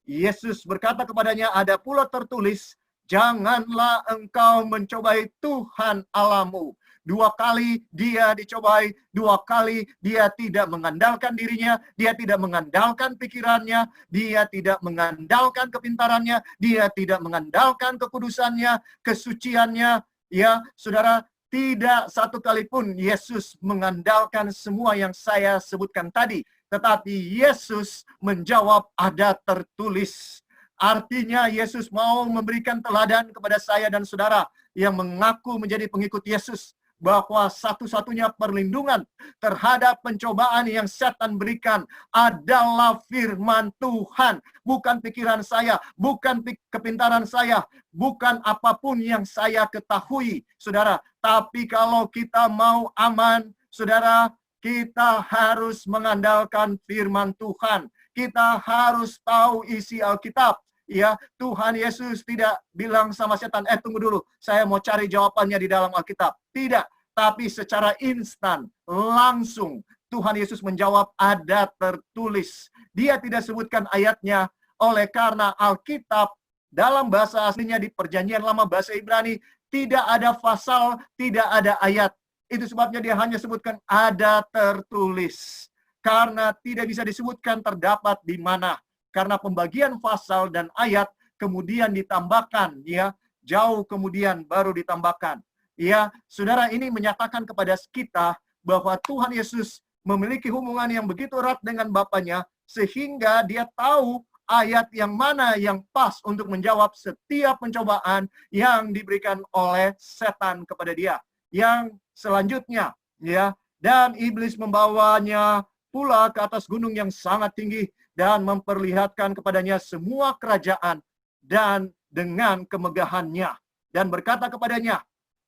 Yesus berkata kepadanya, ada pula tertulis, janganlah engkau mencobai Tuhan Allahmu. 2 kali dia dicobai, 2 kali dia tidak mengandalkan dirinya, dia tidak mengandalkan pikirannya, dia tidak mengandalkan kepintarannya, dia tidak mengandalkan kekudusannya, kesuciannya. Ya, saudara, tidak satu kali pun Yesus mengandalkan semua yang saya sebutkan tadi. Tetapi Yesus menjawab, ada tertulis. Artinya Yesus mau memberikan teladan kepada saya dan saudara yang mengaku menjadi pengikut Yesus, bahwa satu-satunya perlindungan terhadap pencobaan yang setan berikan adalah firman Tuhan. Bukan pikiran saya, bukan kepintaran saya, bukan apapun yang saya ketahui, saudara. Tapi kalau kita mau aman, saudara, kita harus mengandalkan firman Tuhan. Kita harus tahu isi Alkitab. Ya, Tuhan Yesus tidak bilang sama setan, tunggu dulu, saya mau cari jawabannya di dalam Alkitab. Tidak, tapi secara instan, langsung Tuhan Yesus menjawab, ada tertulis. Dia tidak sebutkan ayatnya, oleh karena Alkitab dalam bahasa aslinya di Perjanjian Lama bahasa Ibrani tidak ada pasal, tidak ada ayat. Itu sebabnya dia hanya sebutkan ada tertulis. Karena tidak bisa disebutkan terdapat di mana. Karena pembagian pasal dan ayat kemudian ditambahkan, ya, jauh kemudian baru ditambahkan. Ya, saudara, ini menyatakan kepada kita bahwa Tuhan Yesus memiliki hubungan yang begitu erat dengan Bapanya, sehingga dia tahu ayat yang mana yang pas untuk menjawab setiap pencobaan yang diberikan oleh setan kepada dia. Yang selanjutnya, ya, dan iblis membawanya pula ke atas gunung yang sangat tinggi dan memperlihatkan kepadanya semua kerajaan dan dengan kemegahannya, dan berkata kepadanya,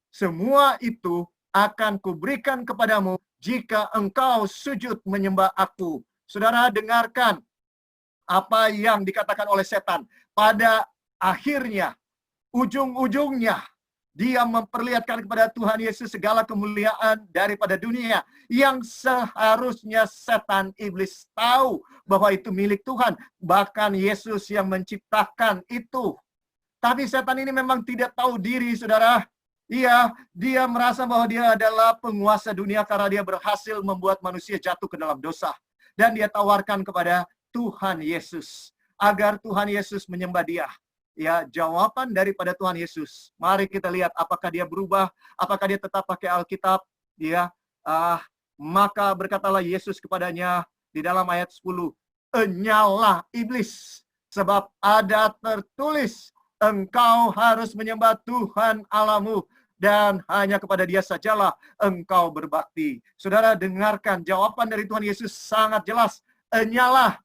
semua itu akan kuberikan kepadamu jika engkau sujud menyembah aku. Saudara, dengarkan apa yang dikatakan oleh setan. Pada akhirnya, ujung-ujungnya, dia memperlihatkan kepada Tuhan Yesus segala kemuliaan daripada dunia yang seharusnya setan iblis tahu bahwa itu milik Tuhan. Bahkan Yesus yang menciptakan itu. Tapi setan ini memang tidak tahu diri, saudara. Dia merasa bahwa dia adalah penguasa dunia karena dia berhasil membuat manusia jatuh ke dalam dosa. Dan dia tawarkan kepada Tuhan Yesus agar Tuhan Yesus menyembah dia. Ya, jawaban daripada Tuhan Yesus. Mari kita lihat apakah dia berubah, apakah dia tetap pakai Alkitab. Maka berkatalah Yesus kepadanya di dalam ayat 10, "Enyalah iblis, sebab ada tertulis, engkau harus menyembah Tuhan Allahmu, dan hanya kepada dia sajalah engkau berbakti." Saudara, dengarkan jawaban dari Tuhan Yesus sangat jelas. Enyalah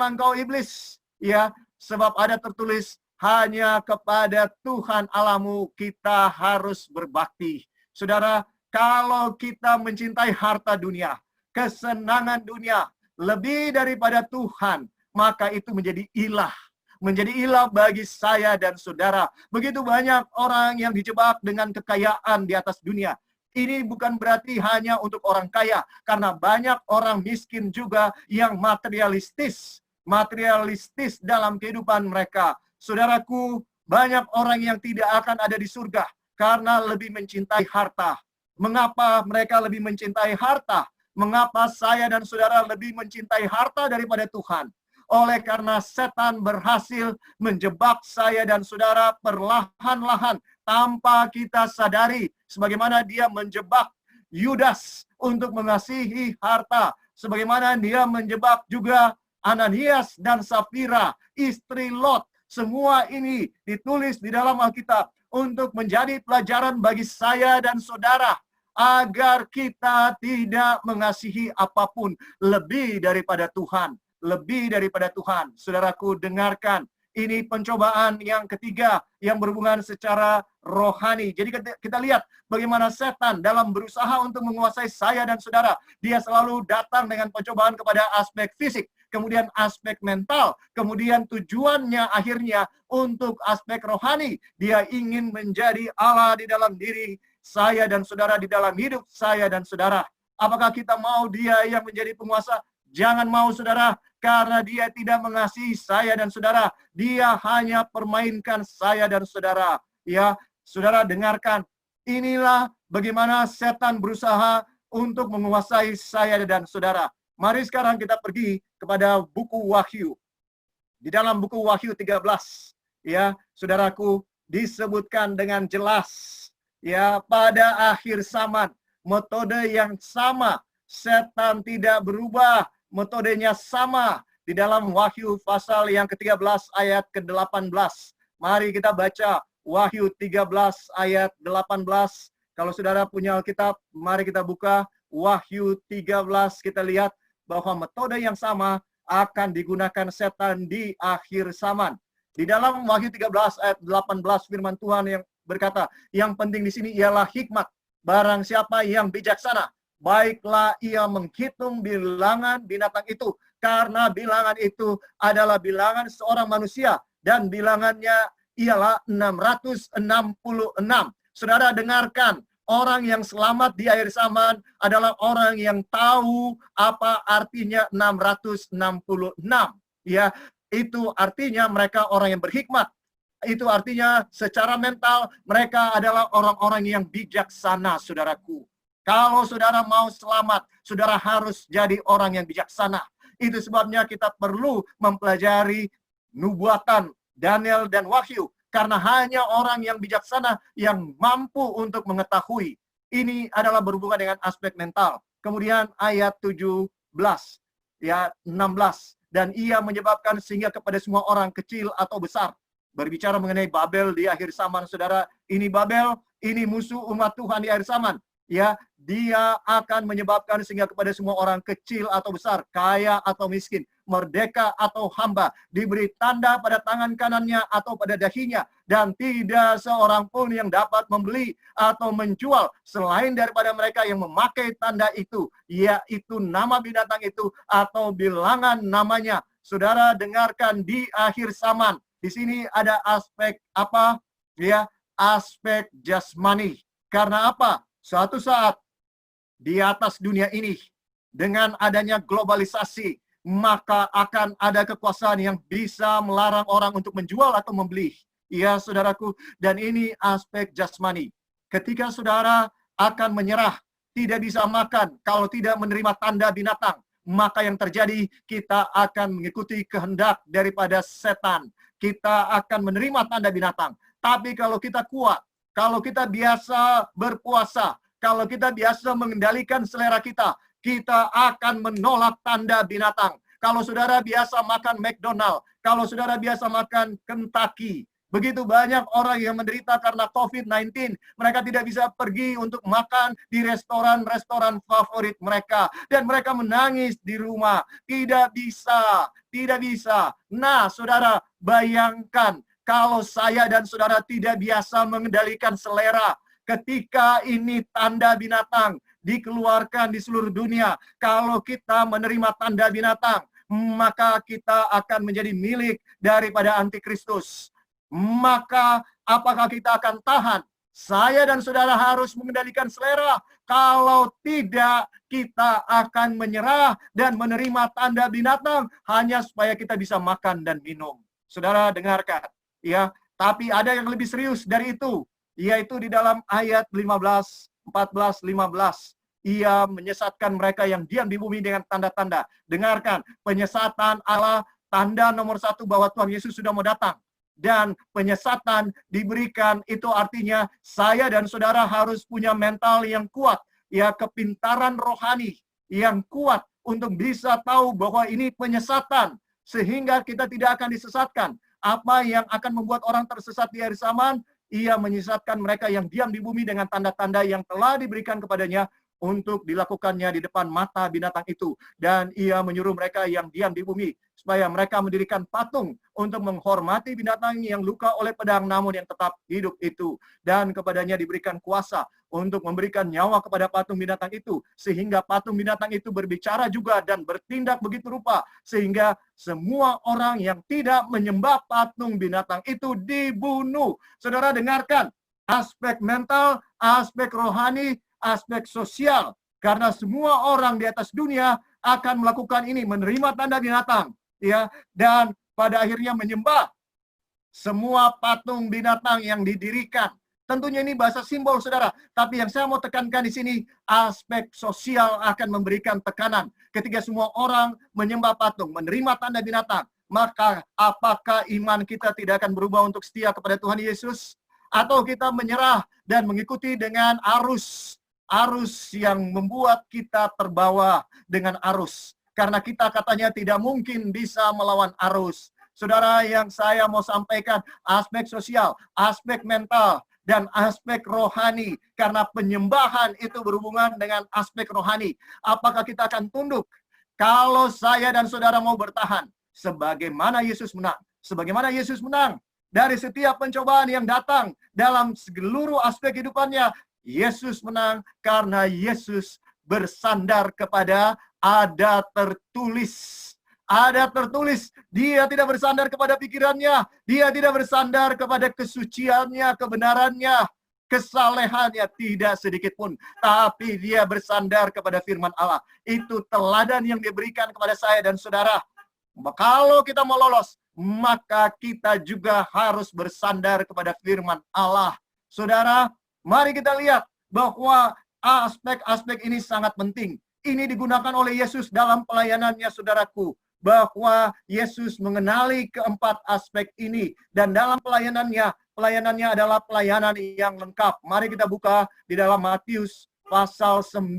engkau iblis, ya, sebab ada tertulis, hanya kepada Tuhan Allahmu kita harus berbakti. Saudara, kalau kita mencintai harta dunia, kesenangan dunia lebih daripada Tuhan, maka itu menjadi ilah. Menjadi ilah bagi saya dan saudara. Begitu banyak orang yang dijebak dengan kekayaan di atas dunia. Ini bukan berarti hanya untuk orang kaya, karena banyak orang miskin juga yang materialistis dalam kehidupan mereka. Saudaraku, banyak orang yang tidak akan ada di surga karena lebih mencintai harta. Mengapa mereka lebih mencintai harta? Mengapa saya dan saudara lebih mencintai harta daripada Tuhan? Oleh karena setan berhasil menjebak saya dan saudara perlahan-lahan tanpa kita sadari, sebagaimana dia menjebak Yudas untuk mengasihi harta, sebagaimana dia menjebak juga Ananias dan Safira, istri Lot. Semua ini ditulis di dalam Alkitab untuk menjadi pelajaran bagi saya dan saudara, agar kita tidak mengasihi apapun lebih daripada Tuhan. Lebih daripada Tuhan. Saudaraku, dengarkan. Ini pencobaan yang ketiga yang berhubungan secara rohani. Jadi kita lihat bagaimana setan dalam berusaha untuk menguasai saya dan saudara. Dia selalu datang dengan pencobaan kepada aspek fisik, kemudian aspek mental, kemudian tujuannya akhirnya untuk aspek rohani. Dia ingin menjadi Allah di dalam diri saya dan saudara, di dalam hidup saya dan saudara. Apakah kita mau dia yang menjadi penguasa? Jangan mau, saudara, karena dia tidak mengasihi saya dan saudara. Dia hanya permainkan saya dan saudara. Ya, saudara, dengarkan. Inilah bagaimana setan berusaha untuk menguasai saya dan saudara. Mari sekarang kita pergi kepada buku Wahyu. Di dalam buku Wahyu 13, ya, saudaraku, disebutkan dengan jelas, ya, pada akhir zaman, metode yang sama, setan tidak berubah, metodenya sama. Di dalam Wahyu pasal yang ke-13 ayat ke-18. Mari kita baca Wahyu 13 ayat 18. Kalau saudara punya Alkitab, mari kita buka Wahyu 13, kita lihat bahwa metode yang sama akan digunakan setan di akhir zaman. Di dalam Wahyu 13 ayat 18 firman Tuhan yang berkata, yang penting di sini ialah hikmat. Barang siapa yang bijaksana, baiklah ia menghitung bilangan binatang itu, karena bilangan itu adalah bilangan seorang manusia, dan bilangannya ialah 666. Saudara, dengarkan, orang yang selamat di akhir zaman adalah orang yang tahu apa artinya 666. Ya, itu artinya mereka orang yang berhikmat. Itu artinya secara mental mereka adalah orang-orang yang bijaksana, saudaraku. Kalau saudara mau selamat, saudara harus jadi orang yang bijaksana. Itu sebabnya kita perlu mempelajari nubuatan Daniel dan Wahyu. karena hanya orang yang bijaksana yang mampu untuk mengetahui. Ini adalah berhubungan dengan aspek mental. Kemudian ayat 17, ya 16. Dan ia menyebabkan sehingga kepada semua orang kecil atau besar. Berbicara mengenai Babel di akhir zaman, saudara. Ini Babel, ini musuh umat Tuhan di akhir zaman. Ya, dia akan menyebabkan sehingga kepada semua orang kecil atau besar, kaya atau miskin, merdeka atau hamba, diberi tanda pada tangan kanannya atau pada dahinya, dan tidak seorang pun yang dapat membeli atau menjual selain daripada mereka yang memakai tanda itu, yaitu nama binatang itu atau bilangan namanya. Saudara, dengarkan, di akhir zaman. Di sini ada aspek apa? Ya, aspek jasmani. Karena apa? Suatu saat di atas dunia ini, dengan adanya globalisasi, maka akan ada kekuasaan yang bisa melarang orang untuk menjual atau membeli. Ya, saudaraku, dan ini aspek jasmani. Ketika saudara akan menyerah, tidak bisa makan kalau tidak menerima tanda binatang, maka yang terjadi, kita akan mengikuti kehendak daripada setan. Kita akan menerima tanda binatang. Tapi kalau kita kuat, kalau kita biasa berpuasa, kalau kita biasa mengendalikan selera kita, kita akan menolak tanda binatang. Kalau saudara biasa makan McDonald, kalau saudara biasa makan Kentucky, begitu banyak orang yang menderita karena COVID-19. Mereka tidak bisa pergi untuk makan di restoran-restoran favorit mereka. Dan mereka menangis di rumah. Tidak bisa, tidak bisa. Nah, saudara, bayangkan kalau saya dan saudara tidak biasa mengendalikan selera. Ketika ini tanda binatang dikeluarkan di seluruh dunia. Kalau kita menerima tanda binatang, maka kita akan menjadi milik daripada antikristus. Maka apakah kita akan tahan? Saya dan saudara harus mengendalikan selera. Kalau tidak, kita akan menyerah dan menerima tanda binatang hanya supaya kita bisa makan dan minum. Saudara dengarkan, ya. Tapi ada yang lebih serius dari itu, yaitu di dalam ayat 15, 14, 15. Ia menyesatkan mereka yang diam di bumi dengan tanda-tanda. Dengarkan, penyesatan Allah, tanda nomor 1 bahwa Tuhan Yesus sudah mau datang. Dan penyesatan diberikan, itu artinya saya dan saudara harus punya mental yang kuat, ya, kepintaran rohani yang kuat untuk bisa tahu bahwa ini penyesatan, sehingga kita tidak akan disesatkan. Apa yang akan membuat orang tersesat di akhir zaman? Ia menyesatkan mereka yang diam di bumi dengan tanda-tanda yang telah diberikan kepadanya untuk dilakukannya di depan mata binatang itu. Dan ia menyuruh mereka yang diam di bumi supaya mereka mendirikan patung untuk menghormati binatang yang luka oleh pedang namun yang tetap hidup itu. Dan kepadanya diberikan kuasa untuk memberikan nyawa kepada patung binatang itu, sehingga patung binatang itu berbicara juga dan bertindak begitu rupa, sehingga semua orang yang tidak menyembah patung binatang itu dibunuh. Saudara dengarkan, aspek mental, aspek rohani, aspek sosial, karena semua orang di atas dunia akan melakukan ini, menerima tanda binatang, ya, dan pada akhirnya menyembah semua patung binatang yang didirikan. Tentunya ini bahasa simbol, saudara, tapi yang saya mau tekankan di sini, aspek sosial akan memberikan tekanan. Ketika semua orang menyembah patung, menerima tanda binatang, maka apakah iman kita tidak akan berubah untuk setia kepada Tuhan Yesus? Atau kita menyerah dan mengikuti dengan arus yang membuat kita terbawa dengan arus. Karena kita katanya tidak mungkin bisa melawan arus. Saudara, yang saya mau sampaikan, aspek sosial, aspek mental, dan aspek rohani. Karena penyembahan itu berhubungan dengan aspek rohani. Apakah kita akan tunduk? Kalau saya dan saudara mau bertahan, sebagaimana Yesus menang. Sebagaimana Yesus menang dari setiap pencobaan yang datang dalam seluruh aspek kehidupannya, Yesus menang karena Yesus bersandar kepada ada tertulis. Ada tertulis. Dia tidak bersandar kepada pikirannya. Dia tidak bersandar kepada kesuciannya, kebenarannya, kesalehannya, tidak sedikit pun. Tapi dia bersandar kepada firman Allah. Itu teladan yang diberikan kepada saya dan saudara. Kalau kita mau lolos, maka kita juga harus bersandar kepada firman Allah. Saudara, mari kita lihat bahwa aspek-aspek ini sangat penting. Ini digunakan oleh Yesus dalam pelayanannya, saudaraku. Bahwa Yesus mengenali keempat aspek ini. Dan dalam pelayanannya, pelayanannya adalah pelayanan yang lengkap. Mari kita buka di dalam Matius pasal 9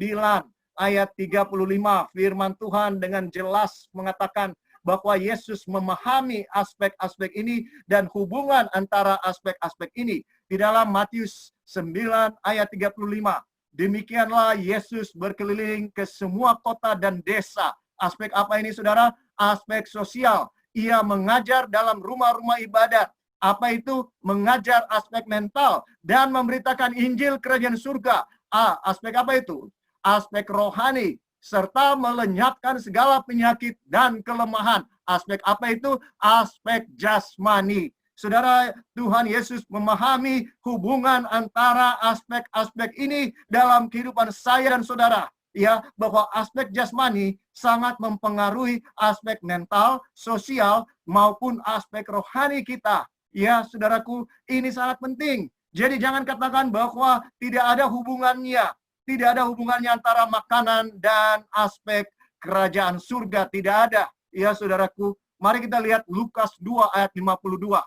ayat 35. Firman Tuhan dengan jelas mengatakan bahwa Yesus memahami aspek-aspek ini dan hubungan antara aspek-aspek ini. Di dalam Matius 9 ayat 35. Demikianlah Yesus berkeliling ke semua kota dan desa. Aspek apa ini, saudara? Aspek sosial. Ia mengajar dalam rumah-rumah ibadat. Apa itu? Mengajar aspek mental dan memberitakan Injil Kerajaan Surga. Aspek apa itu? Aspek rohani, serta melenyapkan segala penyakit dan kelemahan. Aspek apa itu? Aspek jasmani. Saudara, Tuhan Yesus memahami hubungan antara aspek-aspek ini dalam kehidupan saya dan saudara. Ya, bahwa aspek jasmani sangat mempengaruhi aspek mental, sosial, maupun aspek rohani kita. Ya, saudaraku, ini sangat penting. Jadi jangan katakan bahwa tidak ada hubungannya. Tidak ada hubungannya antara makanan dan aspek kerajaan surga. Tidak ada. Ya, saudaraku, mari kita lihat Lukas 2 ayat 52.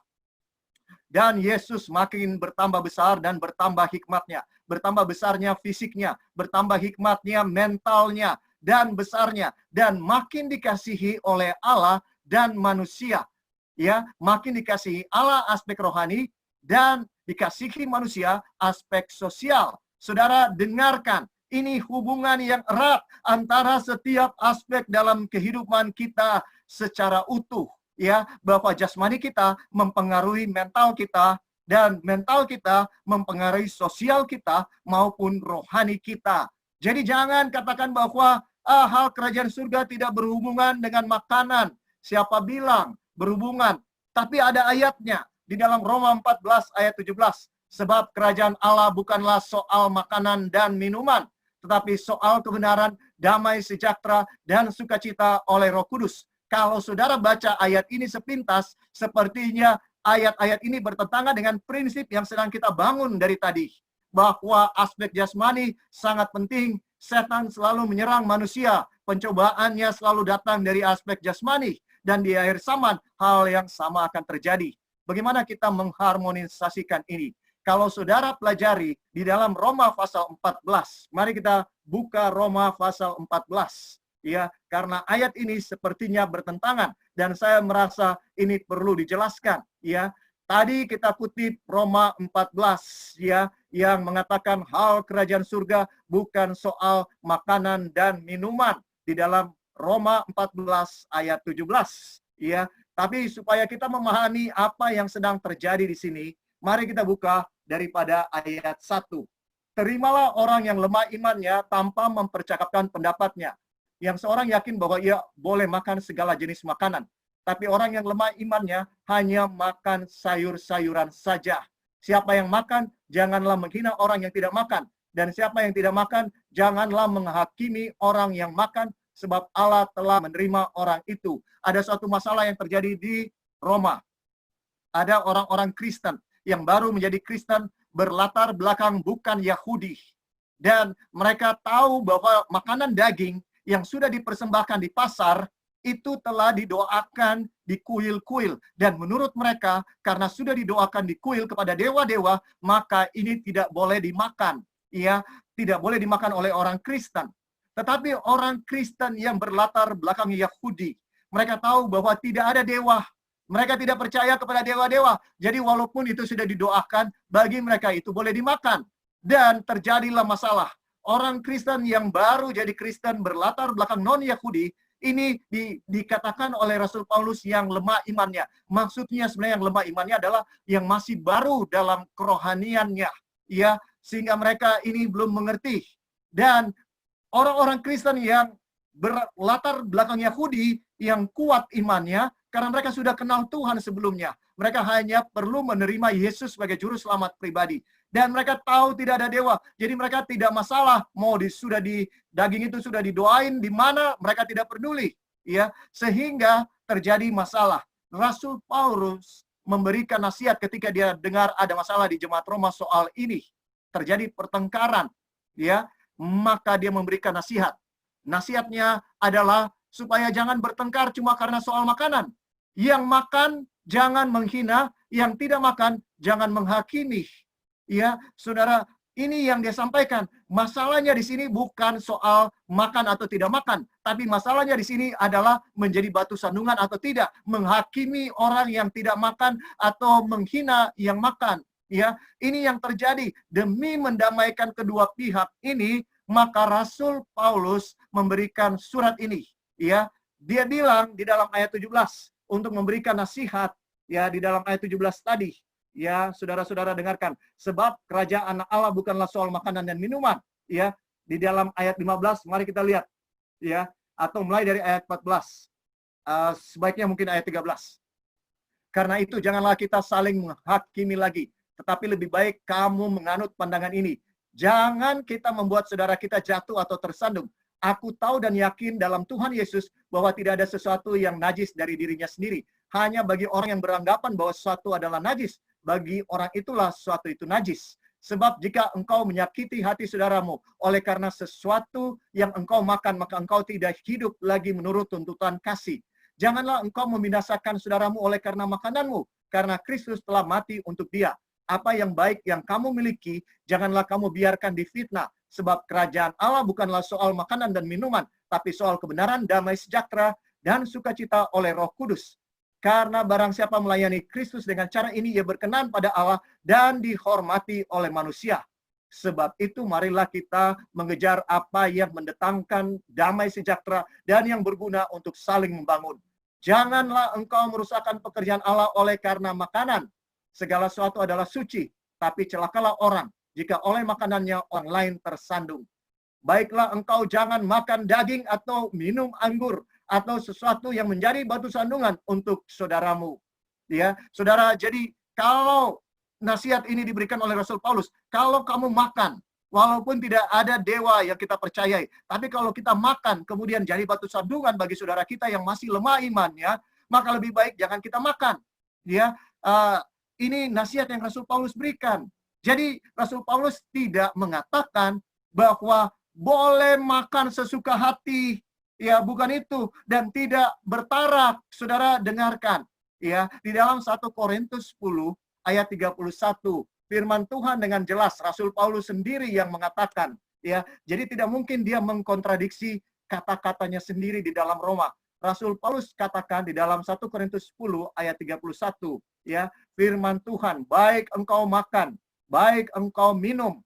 Dan Yesus makin bertambah besar dan bertambah hikmatnya. Bertambah besarnya fisiknya, bertambah hikmatnya mentalnya, dan besarnya. Dan makin dikasihi oleh Allah dan manusia. Ya, makin dikasihi Allah aspek rohani, dan dikasihi manusia aspek sosial. Saudara, dengarkan. Ini hubungan yang erat antara setiap aspek dalam kehidupan kita secara utuh. Ya, bahwa jasmani kita mempengaruhi mental kita dan mental kita mempengaruhi sosial kita maupun rohani kita. Jadi jangan katakan bahwa hal kerajaan surga tidak berhubungan dengan makanan. Siapa bilang berhubungan? Tapi ada ayatnya di dalam Roma 14 ayat 17. Sebab kerajaan Allah bukanlah soal makanan dan minuman, tetapi soal kebenaran, damai, sejahtera, dan sukacita oleh Roh Kudus. Kalau saudara baca ayat ini sepintas, sepertinya ayat-ayat ini bertentangan dengan prinsip yang sedang kita bangun dari tadi. Bahwa aspek jasmani sangat penting, setan selalu menyerang manusia. Pencobaannya selalu datang dari aspek jasmani. Dan di akhir zaman, hal yang sama akan terjadi. Bagaimana kita mengharmonisasikan ini? Kalau saudara pelajari di dalam Roma pasal 14, mari kita buka Roma pasal 14. Ya, karena ayat ini sepertinya bertentangan dan saya merasa ini perlu dijelaskan. Ya, tadi kita kutip Roma 14 ya, yang mengatakan hal kerajaan surga bukan soal makanan dan minuman di dalam Roma 14 ayat 17. Ya, tapi supaya kita memahami apa yang sedang terjadi di sini, mari kita buka daripada ayat 1. Terimalah orang yang lemah imannya tanpa mempercakapkan pendapatnya. Yang seorang yakin bahwa ia boleh makan segala jenis makanan. Tapi orang yang lemah imannya hanya makan sayur-sayuran saja. Siapa yang makan, janganlah menghina orang yang tidak makan. Dan siapa yang tidak makan, janganlah menghakimi orang yang makan, sebab Allah telah menerima orang itu. Ada suatu masalah yang terjadi di Roma. Ada orang-orang Kristen yang baru menjadi Kristen berlatar belakang bukan Yahudi. Dan mereka tahu bahwa makanan daging yang sudah dipersembahkan di pasar itu telah didoakan di kuil-kuil. Dan menurut mereka, karena sudah didoakan di kuil kepada dewa-dewa, maka ini tidak boleh dimakan. Ya, tidak boleh dimakan oleh orang Kristen. Tetapi orang Kristen yang berlatar belakang Yahudi, mereka tahu bahwa tidak ada dewa. Mereka tidak percaya kepada dewa-dewa. Jadi walaupun itu sudah didoakan, bagi mereka itu boleh dimakan. Dan terjadilah masalah. Orang Kristen yang baru jadi Kristen berlatar belakang non-Yahudi, ini dikatakan oleh Rasul Paulus yang lemah imannya. Maksudnya sebenarnya yang lemah imannya adalah yang masih baru dalam kerohaniannya. Ya, sehingga mereka ini belum mengerti. Dan orang-orang Kristen yang berlatar belakang Yahudi yang kuat imannya, karena mereka sudah kenal Tuhan sebelumnya. Mereka hanya perlu menerima Yesus sebagai juru selamat pribadi. Dan mereka tahu tidak ada dewa. Jadi mereka tidak masalah. Daging itu sudah didoain di mana, mereka tidak peduli. Ya, sehingga terjadi masalah. Rasul Paulus memberikan nasihat ketika dia dengar ada masalah di jemaat Roma soal ini. Terjadi pertengkaran. Ya, maka dia memberikan nasihat. Nasihatnya adalah supaya jangan bertengkar cuma karena soal makanan. Yang makan jangan menghina, yang tidak makan jangan menghakimi. Ya, saudara, ini yang dia sampaikan. Masalahnya di sini bukan soal makan atau tidak makan, tapi masalahnya di sini adalah menjadi batu sandungan atau tidak, menghakimi orang yang tidak makan atau menghina yang makan. Ya, ini yang terjadi. Demi mendamaikan kedua pihak ini, maka Rasul Paulus memberikan surat ini. Ya, dia bilang di dalam ayat 17 untuk memberikan nasihat. Ya, di dalam ayat 17 tadi. Ya, saudara-saudara dengarkan. Sebab kerajaan Allah bukanlah soal makanan dan minuman. Ya, di dalam ayat 15, mari kita lihat. Ya, atau mulai dari ayat 14. Sebaiknya mungkin ayat 13. Karena itu janganlah kita saling menghakimi lagi. Tetapi lebih baik kamu menganut pandangan ini. Jangan kita membuat saudara kita jatuh atau tersandung. Aku tahu dan yakin dalam Tuhan Yesus bahwa tidak ada sesuatu yang najis dari dirinya sendiri. Hanya bagi orang yang beranggapan bahwa sesuatu adalah najis, bagi orang itulah sesuatu itu najis. Sebab jika engkau menyakiti hati saudaramu oleh karena sesuatu yang engkau makan, maka engkau tidak hidup lagi menurut tuntutan kasih. Janganlah engkau membinasakan saudaramu oleh karena makananmu, karena Kristus telah mati untuk dia. Apa yang baik yang kamu miliki, janganlah kamu biarkan difitnah. Sebab kerajaan Allah bukanlah soal makanan dan minuman, tapi soal kebenaran, damai sejahtera, dan sukacita oleh Roh Kudus. Karena barang siapa melayani Kristus dengan cara ini, ia berkenan pada Allah dan dihormati oleh manusia. Sebab itu marilah kita mengejar apa yang mendatangkan damai sejahtera dan yang berguna untuk saling membangun. Janganlah engkau merusakkan pekerjaan Allah oleh karena makanan. Segala sesuatu adalah suci, tapi celakalah orang jika oleh makanannya orang lain tersandung. Baiklah engkau jangan makan daging atau minum anggur atau sesuatu yang menjadi batu sandungan untuk saudaramu. Ya, saudara, jadi kalau nasihat ini diberikan oleh Rasul Paulus, kalau kamu makan, walaupun tidak ada dewa yang kita percayai, tapi kalau kita makan kemudian jadi batu sandungan bagi saudara kita yang masih lemah imannya, maka lebih baik jangan kita makan. Ya, ini nasihat yang Rasul Paulus berikan. Jadi Rasul Paulus tidak mengatakan bahwa boleh makan sesuka hati. Ya, bukan itu. Dan tidak bertarak. Saudara dengarkan. Ya, di dalam 1 Korintus 10 ayat 31. Firman Tuhan dengan jelas. Rasul Paulus sendiri yang mengatakan. Ya, jadi tidak mungkin dia mengkontradiksi kata-katanya sendiri di dalam Roma. Rasul Paulus katakan di dalam 1 Korintus 10 ayat 31. Ya, firman Tuhan. Baik engkau makan. Baik engkau minum.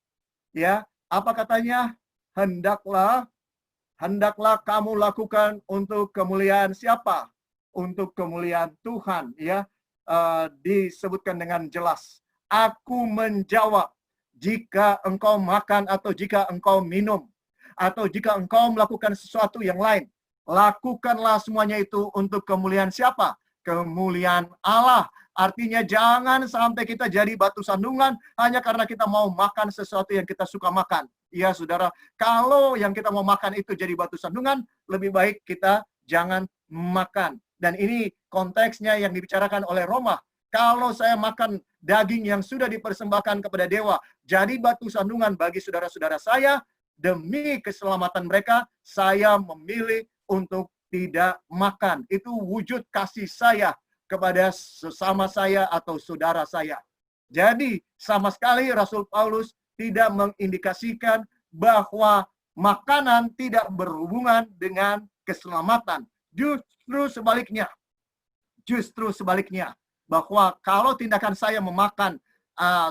Ya, apa katanya? Hendaklah kamu lakukan untuk kemuliaan siapa? Untuk kemuliaan Tuhan, ya. Disebutkan dengan jelas. Aku menjawab, jika engkau makan atau jika engkau minum, atau jika engkau melakukan sesuatu yang lain, lakukanlah semuanya itu untuk kemuliaan siapa? Kemuliaan Allah. Artinya jangan sampai kita jadi batu sandungan hanya karena kita mau makan sesuatu yang kita suka makan. Ya saudara, kalau yang kita mau makan itu jadi batu sandungan, lebih baik kita jangan makan. Dan ini konteksnya yang dibicarakan oleh Roma. Kalau saya makan daging yang sudah dipersembahkan kepada dewa, jadi batu sandungan bagi saudara-saudara saya, demi keselamatan mereka, saya memilih untuk tidak makan. Itu wujud kasih saya kepada sesama saya atau saudara saya. Jadi sama sekali Rasul Paulus tidak mengindikasikan bahwa makanan tidak berhubungan dengan keselamatan. Justru sebaliknya. Bahwa kalau tindakan saya memakan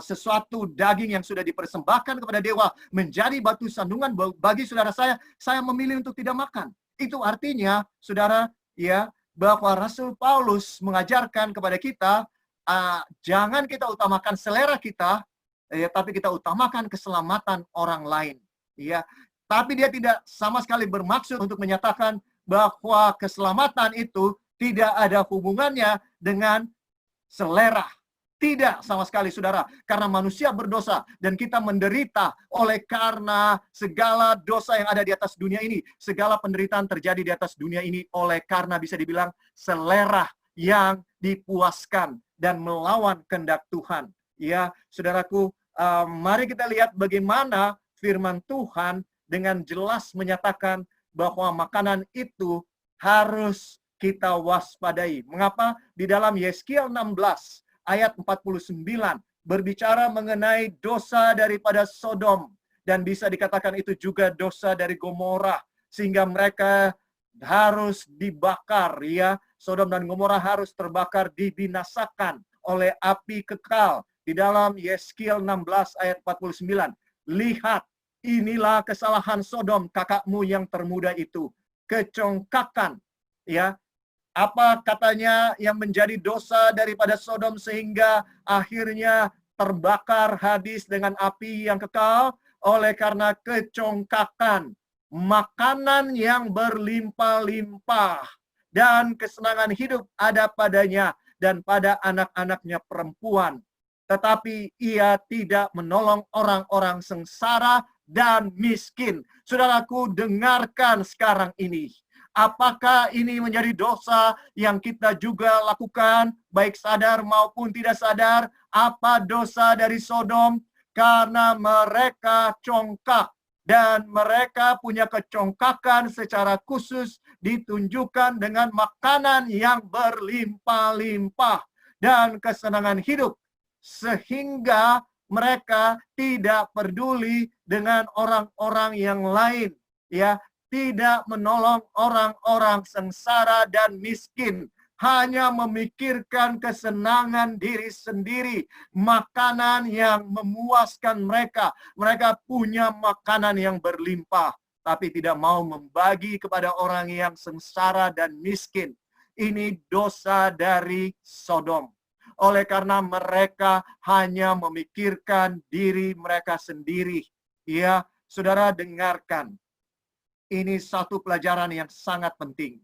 sesuatu daging yang sudah dipersembahkan kepada dewa menjadi batu sandungan bagi saudara saya memilih untuk tidak makan. Itu artinya, saudara, ya, bahwa Rasul Paulus mengajarkan kepada kita, jangan kita utamakan selera kita, ya, tapi kita utamakan keselamatan orang lain. Ya. Tapi dia tidak sama sekali bermaksud untuk menyatakan bahwa keselamatan itu tidak ada hubungannya dengan selera. Tidak sama sekali, saudara. Karena manusia berdosa dan kita menderita oleh karena segala dosa yang ada di atas dunia ini. Segala penderitaan terjadi di atas dunia ini oleh karena bisa dibilang selera yang dipuaskan dan melawan kehendak Tuhan. Ya, saudaraku, mari kita lihat bagaimana firman Tuhan dengan jelas menyatakan bahwa makanan itu harus kita waspadai. Mengapa? Di dalam Yeskiel 16 ayat 49 berbicara mengenai dosa daripada Sodom, dan bisa dikatakan itu juga dosa dari Gomora, sehingga mereka harus dibakar, ya. Sodom dan Gomora harus terbakar, dibinasakan oleh api kekal. Di dalam Yeskiel 16 ayat 49, lihat, inilah kesalahan Sodom, kakakmu yang termuda itu, kecongkakan, ya. Apa katanya yang menjadi dosa daripada Sodom sehingga akhirnya terbakar habis dengan api yang kekal? Oleh karena kecongkakan, makanan yang berlimpah-limpah, dan kesenangan hidup ada padanya dan pada anak-anaknya perempuan. Tetapi ia tidak menolong orang-orang sengsara dan miskin. Saudaraku, dengarkan sekarang ini. Apakah ini menjadi dosa yang kita juga lakukan, baik sadar maupun tidak sadar? Apa dosa dari Sodom? Karena mereka congkak, dan mereka punya kecongkakan secara khusus ditunjukkan dengan makanan yang berlimpah-limpah dan kesenangan hidup, sehingga mereka tidak peduli dengan orang-orang yang lain, ya. Tidak menolong orang-orang sengsara dan miskin, hanya memikirkan kesenangan diri sendiri, makanan yang memuaskan mereka. Mereka punya makanan yang berlimpah, tapi tidak mau membagi kepada orang yang sengsara dan miskin. Ini dosa dari Sodom. Oleh karena mereka hanya memikirkan diri mereka sendiri. Ya, saudara, dengarkan. Ini satu pelajaran yang sangat penting.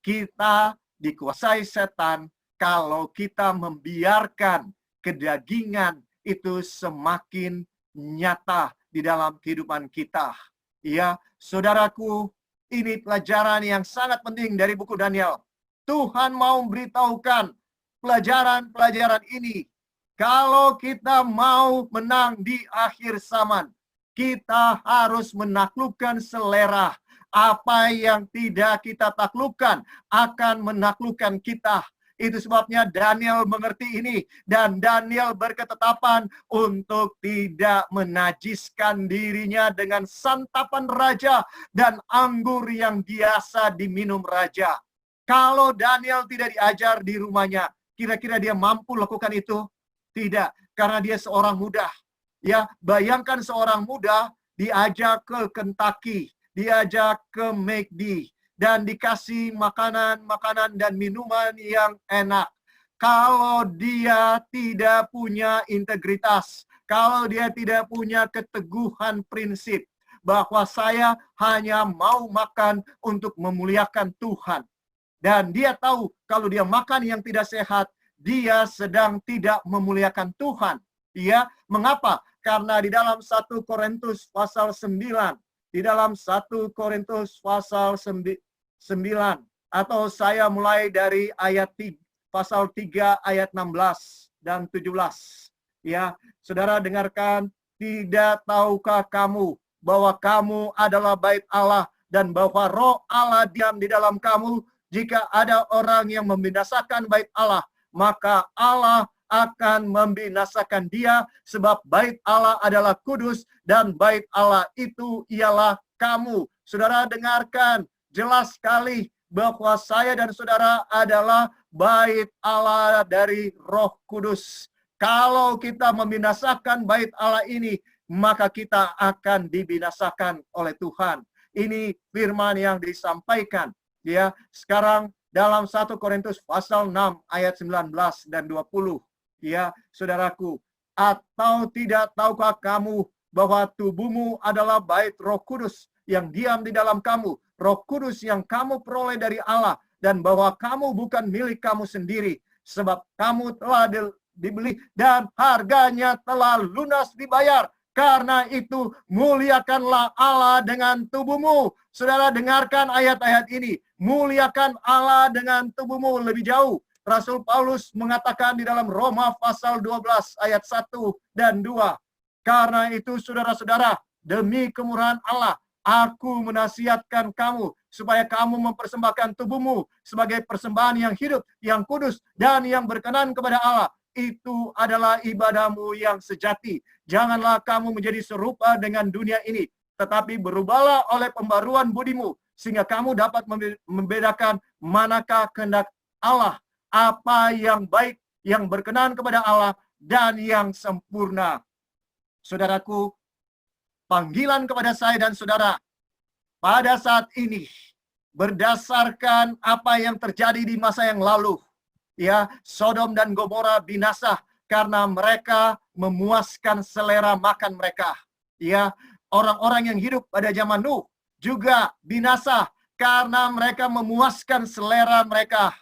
Kita dikuasai setan kalau kita membiarkan kedagingan itu semakin nyata di dalam kehidupan kita. Ya, saudaraku, ini pelajaran yang sangat penting dari buku Daniel. Tuhan mau memberitahukan pelajaran-pelajaran ini. Kalau kita mau menang di akhir zaman, kita harus menaklukkan selera. Apa yang tidak kita taklukkan akan menaklukkan kita. Itu sebabnya Daniel mengerti ini. Dan Daniel berketetapan untuk tidak menajiskan dirinya dengan santapan raja dan anggur yang biasa diminum raja. Kalau Daniel tidak diajar di rumahnya, kira-kira dia mampu lakukan itu? Tidak, karena dia seorang muda. Ya, bayangkan seorang muda diajak ke Kentucky, diajak ke McD, dan dikasih makanan dan minuman yang enak. Kalau dia tidak punya integritas, kalau dia tidak punya keteguhan prinsip, bahwa saya hanya mau makan untuk memuliakan Tuhan. Dan dia tahu kalau dia makan yang tidak sehat, dia sedang tidak memuliakan Tuhan. Ya, mengapa? Karena di dalam 1 Korintus pasal 9, di dalam 1 Korintus pasal 9, atau saya mulai dari pasal 3 ayat 16 dan 17. Ya, saudara dengarkan, tidak tahukah kamu bahwa kamu adalah bait Allah dan bahwa Roh Allah diam di dalam kamu? Jika ada orang yang membinasakan bait Allah, maka Allah akan membinasakan dia, sebab bait Allah adalah kudus dan bait Allah itu ialah kamu. Saudara dengarkan, jelas sekali bahwa saya dan saudara adalah bait Allah dari Roh Kudus. Kalau kita membinasakan bait Allah ini, maka kita akan dibinasakan oleh Tuhan. Ini firman yang disampaikan. Ya, sekarang dalam 1 Korintus pasal 6 ayat 19 dan 20. Ya, saudaraku, atau tidak tahukah kamu bahwa tubuhmu adalah bait Roh Kudus yang diam di dalam kamu, Roh Kudus yang kamu peroleh dari Allah, dan bahwa kamu bukan milik kamu sendiri, sebab kamu telah dibeli dan harganya telah lunas dibayar. Karena itu muliakanlah Allah dengan tubuhmu. Saudara dengarkan ayat-ayat ini. Muliakan Allah dengan tubuhmu. Lebih jauh, Rasul Paulus mengatakan di dalam Roma pasal 12 ayat 1 dan 2. Karena itu saudara-saudara, demi kemurahan Allah, aku menasihatkan kamu supaya kamu mempersembahkan tubuhmu sebagai persembahan yang hidup, yang kudus, dan yang berkenan kepada Allah. itu adalah ibadahmu yang sejati. Janganlah kamu menjadi serupa dengan dunia ini, tetapi berubahlah oleh pembaruan budimu, sehingga kamu dapat membedakan manakah kehendak Allah, apa yang baik, yang berkenan kepada Allah, dan yang sempurna. Saudaraku, panggilan kepada saya dan saudara pada saat ini, berdasarkan apa yang terjadi di masa yang lalu, ya, Sodom dan Gomora binasa karena mereka memuaskan selera makan mereka. Ya, orang-orang yang hidup pada zaman Nuh juga binasa karena mereka memuaskan selera mereka.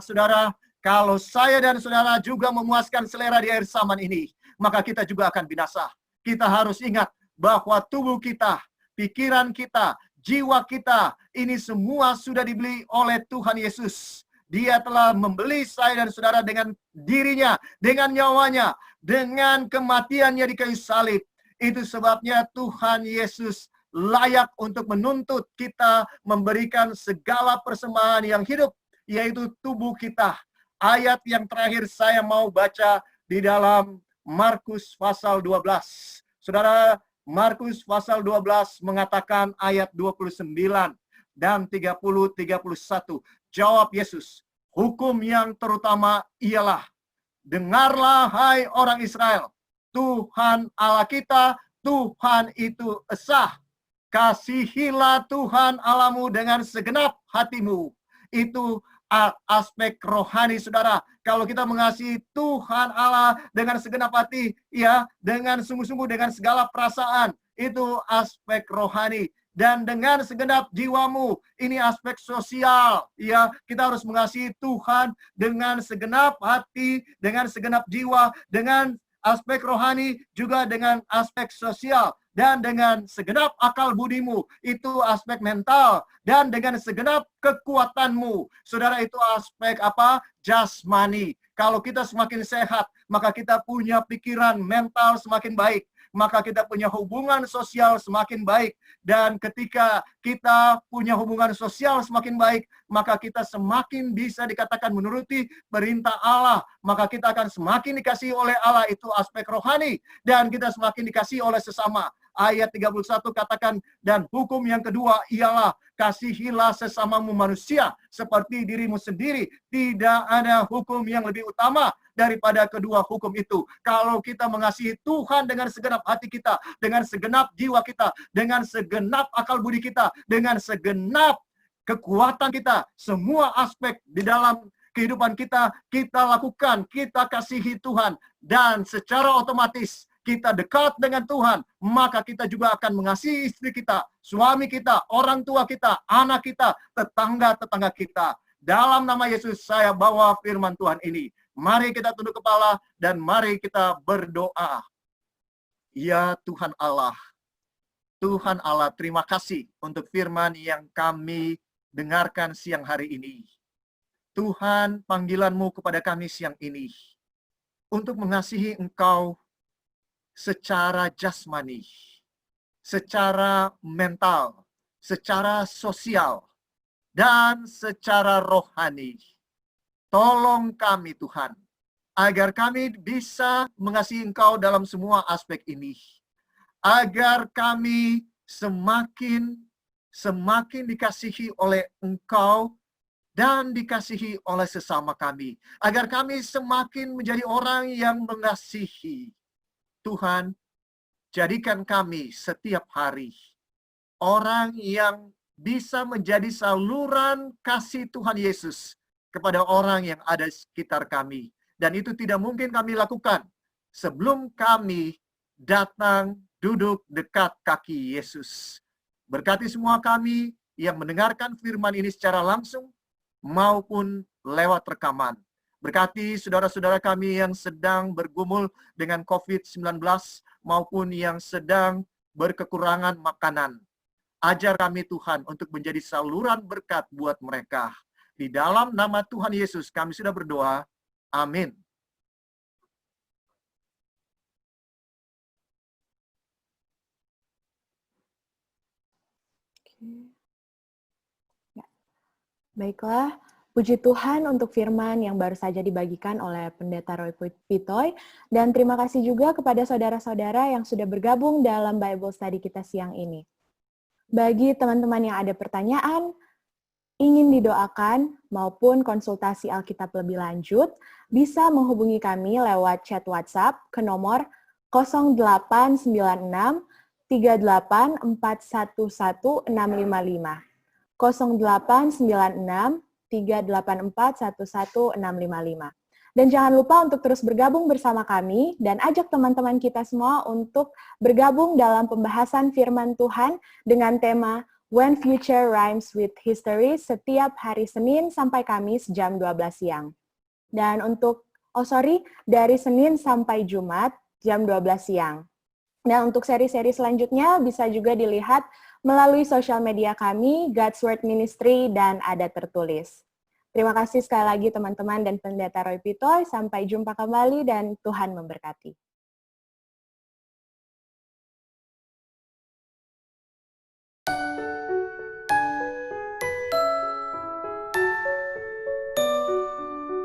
Saudara, kalau saya dan saudara juga memuaskan selera di akhir zaman ini, maka kita juga akan binasa. Kita harus ingat bahwa tubuh kita, pikiran kita, jiwa kita, ini semua sudah dibeli oleh Tuhan Yesus. Dia telah membeli saya dan saudara dengan dirinya, dengan nyawanya, dengan kematiannya di kayu salib. Itu sebabnya Tuhan Yesus layak untuk menuntut kita memberikan segala persembahan yang hidup, yaitu tubuh kita. Ayat yang terakhir saya mau baca di dalam Markus pasal 12. Saudara, Markus pasal 12 mengatakan ayat 29 dan 30-31. Jawab Yesus, hukum yang terutama ialah, dengarlah hai orang Israel, Tuhan Allah kita, Tuhan itu esa. Kasihilah Tuhan Allahmu dengan segenap hatimu. Itu aspek rohani, saudara. Kalau kita mengasihi Tuhan Allah dengan segenap hati, ya, dengan sungguh-sungguh, dengan segala perasaan, itu aspek rohani. Dan dengan segenap jiwamu, ini aspek sosial, ya. Kita harus mengasihi Tuhan dengan segenap hati, dengan segenap jiwa, dengan aspek rohani, juga dengan aspek sosial, dan dengan segenap akal budimu, itu aspek mental, dan dengan segenap kekuatanmu. Saudara, itu aspek apa? Jasmani. Kalau kita semakin sehat, maka kita punya pikiran mental semakin baik, maka kita punya hubungan sosial semakin baik. Dan ketika kita punya hubungan sosial semakin baik, maka kita semakin bisa dikatakan menuruti perintah Allah. Maka kita akan semakin dikasihi oleh Allah, itu aspek rohani. Dan kita semakin dikasihi oleh sesama. Ayat 31 katakan, dan hukum yang kedua ialah, kasihilah sesamamu manusia seperti dirimu sendiri. Tidak ada hukum yang lebih utama daripada kedua hukum itu. Kalau kita mengasihi Tuhan dengan segenap hati kita, dengan segenap jiwa kita, dengan segenap akal budi kita, dengan segenap kekuatan kita, semua aspek di dalam kehidupan kita, kita lakukan, kita kasihi Tuhan, dan secara otomatis kita dekat dengan Tuhan, maka kita juga akan mengasihi istri kita, suami kita, orang tua kita, anak kita, tetangga-tetangga kita. Dalam nama Yesus saya bawa firman Tuhan ini. Mari kita tunduk kepala dan mari kita berdoa. Ya Tuhan Allah, terima kasih untuk firman yang kami dengarkan siang hari ini. Tuhan, panggilan-Mu kepada kami siang ini untuk mengasihi Engkau secara jasmani, secara mental, secara sosial, dan secara rohani. Tolong kami Tuhan, agar kami bisa mengasihi Engkau dalam semua aspek ini. Agar kami semakin dikasihi oleh Engkau dan dikasihi oleh sesama kami. Agar kami semakin menjadi orang yang mengasihi. Tuhan, jadikan kami setiap hari orang yang bisa menjadi saluran kasih Tuhan Yesus kepada orang yang ada di sekitar kami. Dan itu tidak mungkin kami lakukan sebelum kami datang duduk dekat kaki Yesus. Berkati semua kami yang mendengarkan firman ini secara langsung maupun lewat rekaman. Berkati saudara-saudara kami yang sedang bergumul dengan COVID-19 maupun yang sedang berkekurangan makanan. Ajar kami Tuhan untuk menjadi saluran berkat buat mereka. Di dalam nama Tuhan Yesus kami sudah berdoa. Amin. Ya. Baiklah, Puji Tuhan untuk firman yang baru saja dibagikan oleh Pendeta Roy Pitoy, dan terima kasih juga kepada saudara-saudara yang sudah bergabung dalam Bible Study kita siang ini. Bagi teman-teman yang ada pertanyaan, ingin didoakan, maupun konsultasi Alkitab lebih lanjut, bisa menghubungi kami lewat chat WhatsApp ke nomor 0896 38 411 655. 0896 384 11655. Dan jangan lupa untuk terus bergabung bersama kami dan ajak teman-teman kita semua untuk bergabung dalam pembahasan firman Tuhan dengan tema When Future Rhymes with History setiap hari Senin sampai Kamis jam 12 siang. Dan dari Senin sampai Jumat jam 12 siang. Nah, untuk seri-seri selanjutnya bisa juga dilihat melalui sosial media kami, God's Word Ministry, dan Ada Tertulis. Terima kasih sekali lagi teman-teman dan Pendeta Roy Pitoy. Sampai jumpa kembali dan Tuhan memberkati.